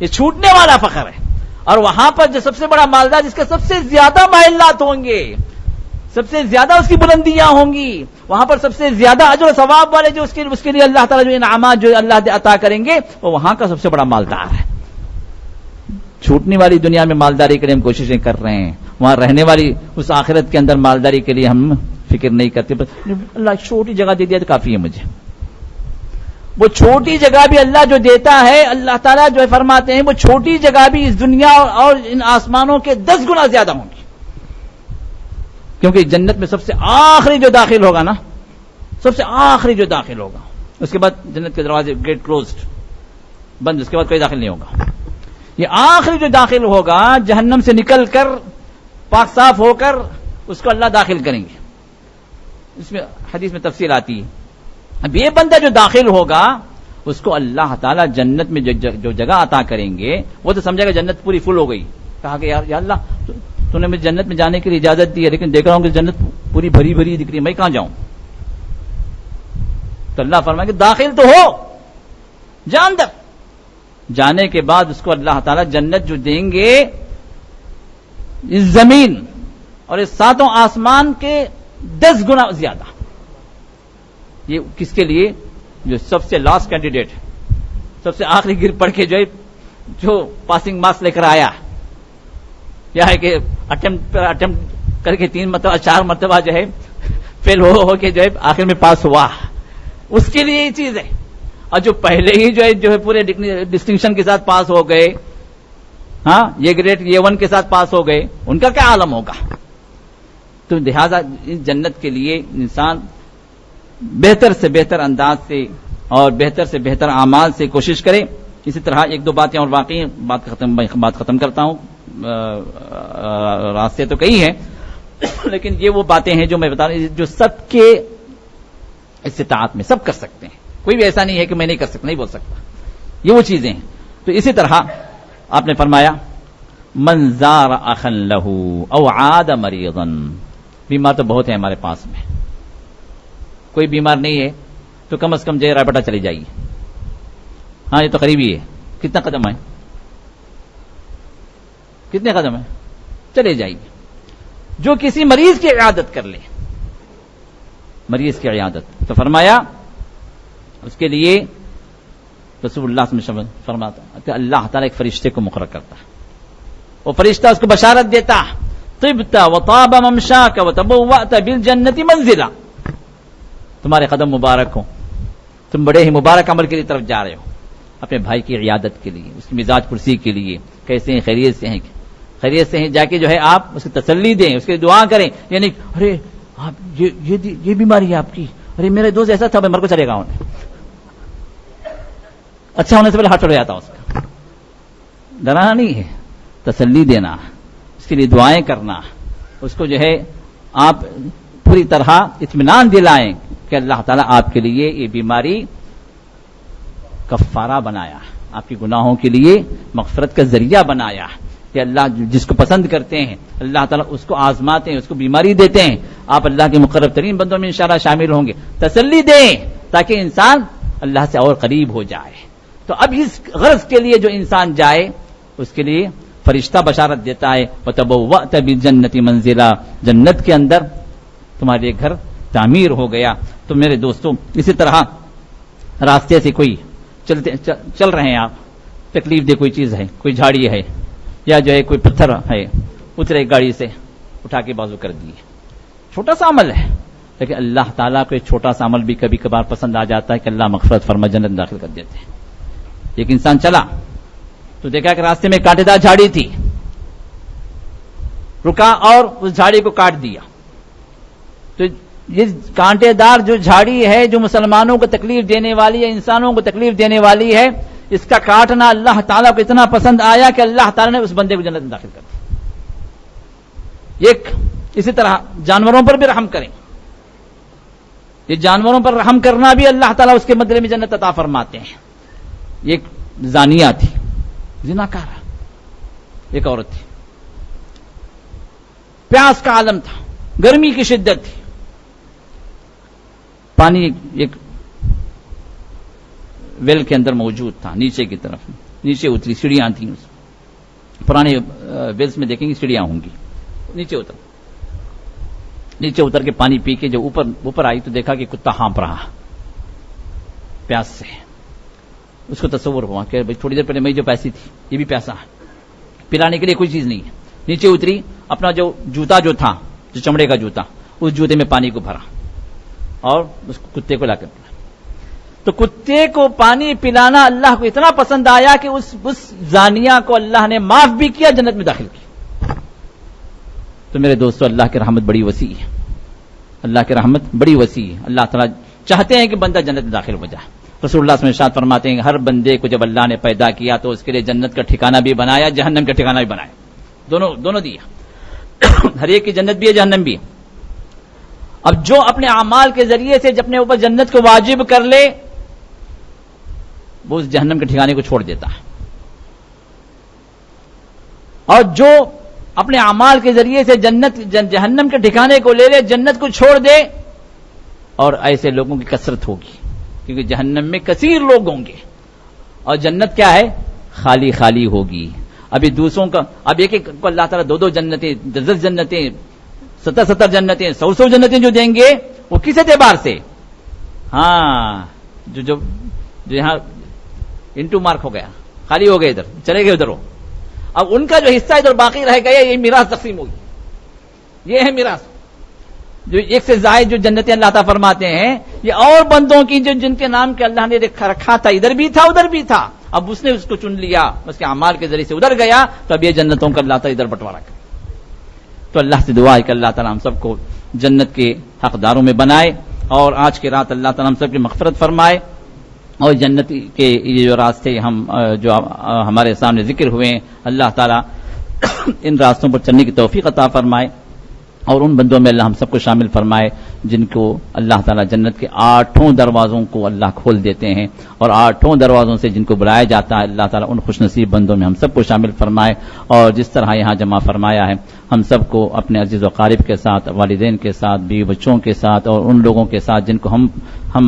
یہ چھوٹنے والا فخر ہے. اور وہاں پر جو سب سے بڑا مالدار جس کے سب سے زیادہ محلات ہوں گے, سب سے زیادہ اس کی بلندیاں ہوں گی, وہاں پر سب سے زیادہ اجر و ثواب والے جو اس کے لیے اللہ تعالیٰ جو انعامات جو اللہ عطا کریں گے, وہ وہاں کا سب سے بڑا مالدار ہے. چھوٹنے والی دنیا میں مالداری کے لیے ہم کوششیں کر رہے ہیں, وہاں رہنے والی اس آخرت کے اندر مالداری کے لیے ہم فکر نہیں کرتے. اللہ چھوٹی جگہ دے دیا تو کافی ہے مجھے. وہ چھوٹی جگہ بھی اللہ جو دیتا ہے, اللہ تعالیٰ جو فرماتے ہیں وہ چھوٹی جگہ بھی اس دنیا اور ان آسمانوں کے 10 گنا زیادہ ہوں گی. کیونکہ جنت میں سب سے آخری جو داخل ہوگا نا, سب سے آخری جو داخل ہوگا, اس کے بعد جنت کے دروازے گیٹ کلوزڈ بند, اس کے بعد کوئی داخل نہیں ہوگا. یہ آخری جو داخل ہوگا جہنم سے نکل کر پاک صاف ہو کر اس کو اللہ داخل کریں گے. اس میں حدیث میں تفصیل آتی ہے. اب یہ بندہ جو داخل ہوگا اس کو اللہ تعالیٰ جنت میں جو جگہ عطا کریں گے, وہ تو سمجھے گا جنت پوری فل ہو گئی. کہا کہ یا اللہ تو نے مجھے جنت میں جانے کے لیے اجازت دی ہے, لیکن دیکھ رہا ہوں کہ جنت پوری بھری بھری دکھ رہی ہے, میں کہاں جاؤں؟ تو اللہ فرمائے کہ داخل تو ہو, جا اندر. جانے کے بعد اس کو اللہ تعالیٰ جنت جو دیں گے اس زمین اور اس 7 آسمان کے 10 گنا زیادہ. یہ کس کے لیے؟ جو سب سے لاسٹ کینڈیڈیٹ, سب سے آخری گر پڑھ کے جو پاسنگ مارکس لے کر آیا, یا ہے کہ اٹمپٹ کر کے 3 مرتبہ 4 مرتبہ جو ہے فیل ہو کے جو ہے آخر میں پاس ہوا, اس کے لیے یہ چیز ہے. اور جو پہلے ہی جو ہے پورے ڈسٹنکشن کے ساتھ پاس ہو گئے, ہاں یہ گریڈ یہ 1 کے ساتھ پاس ہو گئے, ان کا کیا عالم ہوگا. تو لہذا جنت کے لیے انسان بہتر سے بہتر انداز سے اور بہتر سے بہتر اعمال سے کوشش کرے. اسی طرح 1-2 باتیں اور واقعی بات ختم کرتا ہوں. راستے تو کئی ہیں, لیکن یہ وہ باتیں ہیں جو میں بتا رہا ہوں جو سب کے استطاعت میں سب کر سکتے ہیں. کوئی بھی ایسا نہیں ہے کہ میں نہیں کر سکتا, نہیں بول سکتا. یہ وہ چیزیں ہیں. تو اسی طرح آپ نے فرمایا من زار اخا لہ او عاد مریضا. بیمار تو بہت ہیں ہمارے پاس میں, کوئی بیمار نہیں ہے تو کم از کم جے رائے چلی جائیے. ہاں یہ تو قریبی ہے, کتنا قدم ہے, کتنے قدم ہیں, چلے جائیے. جو کسی مریض کی عیادت کر لے, مریض کی عیادت, تو فرمایا اس کے لیے رسول اللہ صلی اللہ علیہ وسلم فرماتا کہ اللہ تعالیٰ ایک فرشتے کو مقرر کرتا, وہ فرشتہ اس کو بشارت دیتا طبت وطاب ممشاک وتبوأت بالجنت منزلا. تمہارے قدم مبارک ہوں, تم بڑے ہی مبارک عمل کے لیے طرف جا رہے ہو, اپنے بھائی کی عیادت کے لیے, اس کی مزاج پرسی کے لیے, کیسے ہیں, خیریت سے ہیں, خیریت سے ہیں, جا کے جو ہے آپ اس کی تسلی دیں, اس کے لیے دعا کریں. یعنی ارے آپ یہ بیماری ہے آپ کی, ارے میرے دوست ایسا تھا, مر کو چلے گا, انہیں اچھا ہونے سے پہلے ہاتھ چڑھ جاتا اس کا. ڈرانا نہیں ہے, تسلی دینا, اس کے لیے دعائیں کرنا, اس کو جو ہے آپ پوری طرح اطمینان دلائیں کہ اللہ تعالیٰ آپ کے لیے یہ بیماری کفارہ بنایا, آپ کی گناہوں کے لیے مغفرت کا ذریعہ بنایا. کہ اللہ جس کو پسند کرتے ہیں اللہ تعالیٰ اس کو آزماتے ہیں, اس کو بیماری دیتے ہیں. آپ اللہ کے مقرب ترین بندوں میں انشاءاللہ شامل ہوں گے. تسلی دیں تاکہ انسان اللہ سے اور قریب ہو جائے. تو اب اس غرض کے لیے جو انسان جائے اس کے لیے فرشتہ بشارت دیتا ہے وَتَبَوَّأْتَ بِالْجَنَّةِ مَنزِلًا, جنت کے اندر تمہارے لیے گھر تعمیر ہو گیا. تو میرے دوستوں اسی طرح راستے سے کوئی چل رہے ہیں آپ, تکلیف دہ کوئی چیز ہے, کوئی جھاڑی ہے یا جو ہے کوئی پتھر ہے, اترے گاڑی سے اٹھا کے بازو کر دیے, چھوٹا سا عمل ہے, لیکن اللہ تعالیٰ کو ایک چھوٹا سا عمل بھی کبھی کبھار پسند آ جاتا ہے کہ اللہ مغفرت فرما جنت داخل کر دیتے ہیں. ایک انسان چلا تو دیکھا کہ راستے میں کانٹے دار جھاڑی تھی، رکا اور اس جھاڑی کو کاٹ دیا. تو یہ کانٹے دار جو جھاڑی ہے جو مسلمانوں کو تکلیف دینے والی ہے، انسانوں کو تکلیف دینے والی ہے، اس کا کاٹنا اللہ تعالیٰ کو اتنا پسند آیا کہ اللہ تعالیٰ نے اس بندے کو جنت میں داخل کر دیا. اسی طرح جانوروں پر بھی رحم کریں. یہ جانوروں پر رحم کرنا بھی اللہ تعالیٰ اس کے بدلے میں جنت عطا فرماتے ہیں. ایک زانیہ تھی، زناکار ایک عورت تھی، پیاس کا عالم تھا، گرمی کی شدت تھی، پانی ایک ویل کے اندر موجود تھا، نیچے کی طرف نیچے اتری، سیڑھیاں تھیں. پرانے ویلز میں دیکھیں گے سیڑھیاں ہوں گی. نیچے اتر کے پانی پی کے جو اوپر آئی تو دیکھا کہ کتا ہانپ رہا پیاس سے. اس کو تصور ہوا کہ بھائی تھوڑی دیر پہلے میں جو پیسی تھی یہ بھی پیسا ہے، پلانے کے لیے کوئی چیز نہیں ہے. نیچے اتری، اپنا جو جوتا جو تھا، جو چمڑے کا جوتا، اس جوتے میں پانی کو بھرا اور اس کتے کو لا کر پلا. تو کتے کو پانی پلانا اللہ کو اتنا پسند آیا کہ اس زانیہ کو اللہ نے معاف بھی کیا، جنت میں داخل کیا. تو میرے دوستو، اللہ کی رحمت بڑی وسیع ہے. اللہ کی رحمت بڑی وسیع ہے. اللہ تعالیٰ چاہتے ہیں کہ بندہ جنت میں داخل ہو جائے. رسول اللہ صلی اللہ علیہ وسلم ارشاد فرماتے ہیں کہ ہر بندے کو جب اللہ نے پیدا کیا تو اس کے لیے جنت کا ٹھکانہ بھی بنایا، جہنم کا ٹھکانہ بھی بنایا، دونوں دیا. ہر ایک کی جنت بھی ہے، جہنم بھی ہے. اب جو اپنے اعمال کے ذریعے سے اپنے اوپر جنت کو واجب کر لے وہ اس جہنم کے ٹھکانے کو چھوڑ دیتا ہے، اور جو اپنے اعمال کے ذریعے سے جہنم کے ٹھکانے کو لے لے، جنت کو چھوڑ دے. اور ایسے لوگوں کی کثرت ہوگی، کیونکہ جہنم میں کثیر لوگ ہوں گے اور جنت کیا ہے؟ خالی خالی ہوگی. ابھی دوسروں کا، اب ایک کو اللہ تعالیٰ 2 جنتیں، 10 جنتیں، 70 جنتیں، 100 جنتیں جو دیں گے وہ کس اعتبار سے؟ ہاں جو یہاں انٹو مارک ہو گیا، خالی ہو گئے، ادھر چلے گئے ادھر ہو. اب ان کا جو حصہ ادھر باقی رہ گیا، یہ میراث تقسیم ہوگی. یہ ہے میراث. جو ایک سے زائد جو جنتیں اللہ تعالیٰ فرماتے ہیں، یہ اور بندوں کی جن کے نام کے اللہ نے رکھا تھا، ادھر بھی تھا ادھر بھی تھا. اب اس نے اس کو چن لیا، اس کے اعمال کے ذریعے سے ادھر گیا، تو اب یہ جنتوں کا اللہ تعالیٰ ادھر بٹوارا کرے. تو اللہ سے دعا ہے کہ اللہ تعالیٰ ہم سب کو جنت کے حقداروں میں بنائے، اور آج کی رات اللہ تعالیٰ ہم سب کی مغفرت فرمائے، اور جنت کے یہ جو راستے جو ہمارے سامنے ذکر ہوئے ہیں، اللہ تعالیٰ ان راستوں پر چلنے کی توفیق عطا فرمائے، اور ان بندوں میں اللہ ہم سب کو شامل فرمائے جن کو اللہ تعالیٰ جنت کے 8 دروازوں کو اللہ کھول دیتے ہیں، اور 8 دروازوں سے جن کو بلایا جاتا ہے، اللہ تعالیٰ ان خوش نصیب بندوں میں ہم سب کو شامل فرمائے. اور جس طرح یہاں جمع فرمایا ہے، ہم سب کو اپنے عزیز و قارب کے ساتھ، والدین کے ساتھ، بیوی بچوں کے ساتھ، اور ان لوگوں کے ساتھ جن کو ہم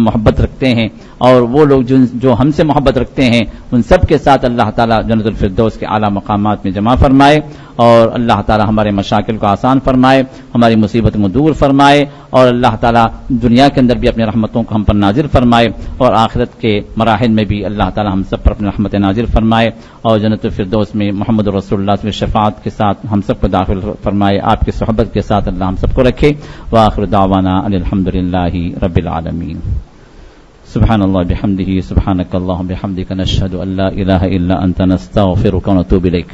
محبت رکھتے ہیں، اور وہ لوگ جو ہم سے محبت رکھتے ہیں، ان سب کے ساتھ اللہ تعالیٰ جنت الفردوس کے اعلیٰ مقامات میں جمع فرمائے. اور اللہ تعالیٰ ہمارے مشاکل کو آسان فرمائے، ہماری مصیبت کو دور فرمائے، اور اللہ تعالیٰ دنیا کے اندر بھی اپنی رحمتوں کو ہم پر نازل فرمائے، اور آخرت کے مراحل میں بھی اللہ تعالیٰ ہم سب پر اپنی رحمت نازل فرمائے، اور جنت الفردوس میں محمد رسول اللہ کی شفاعت کے ساتھ ہم سب کو داخل فرمائے. آپ کی صحبت کے ساتھ اللہ ہم سب کو رکھے. وآخر دعوانا ان الحمدللہ رب العالمین. سبحان اللہ بحمدہ، سبحانک اللہم بحمدک، نشہد ان لا الہ الا انت، نستغفرک ونتوب الیک.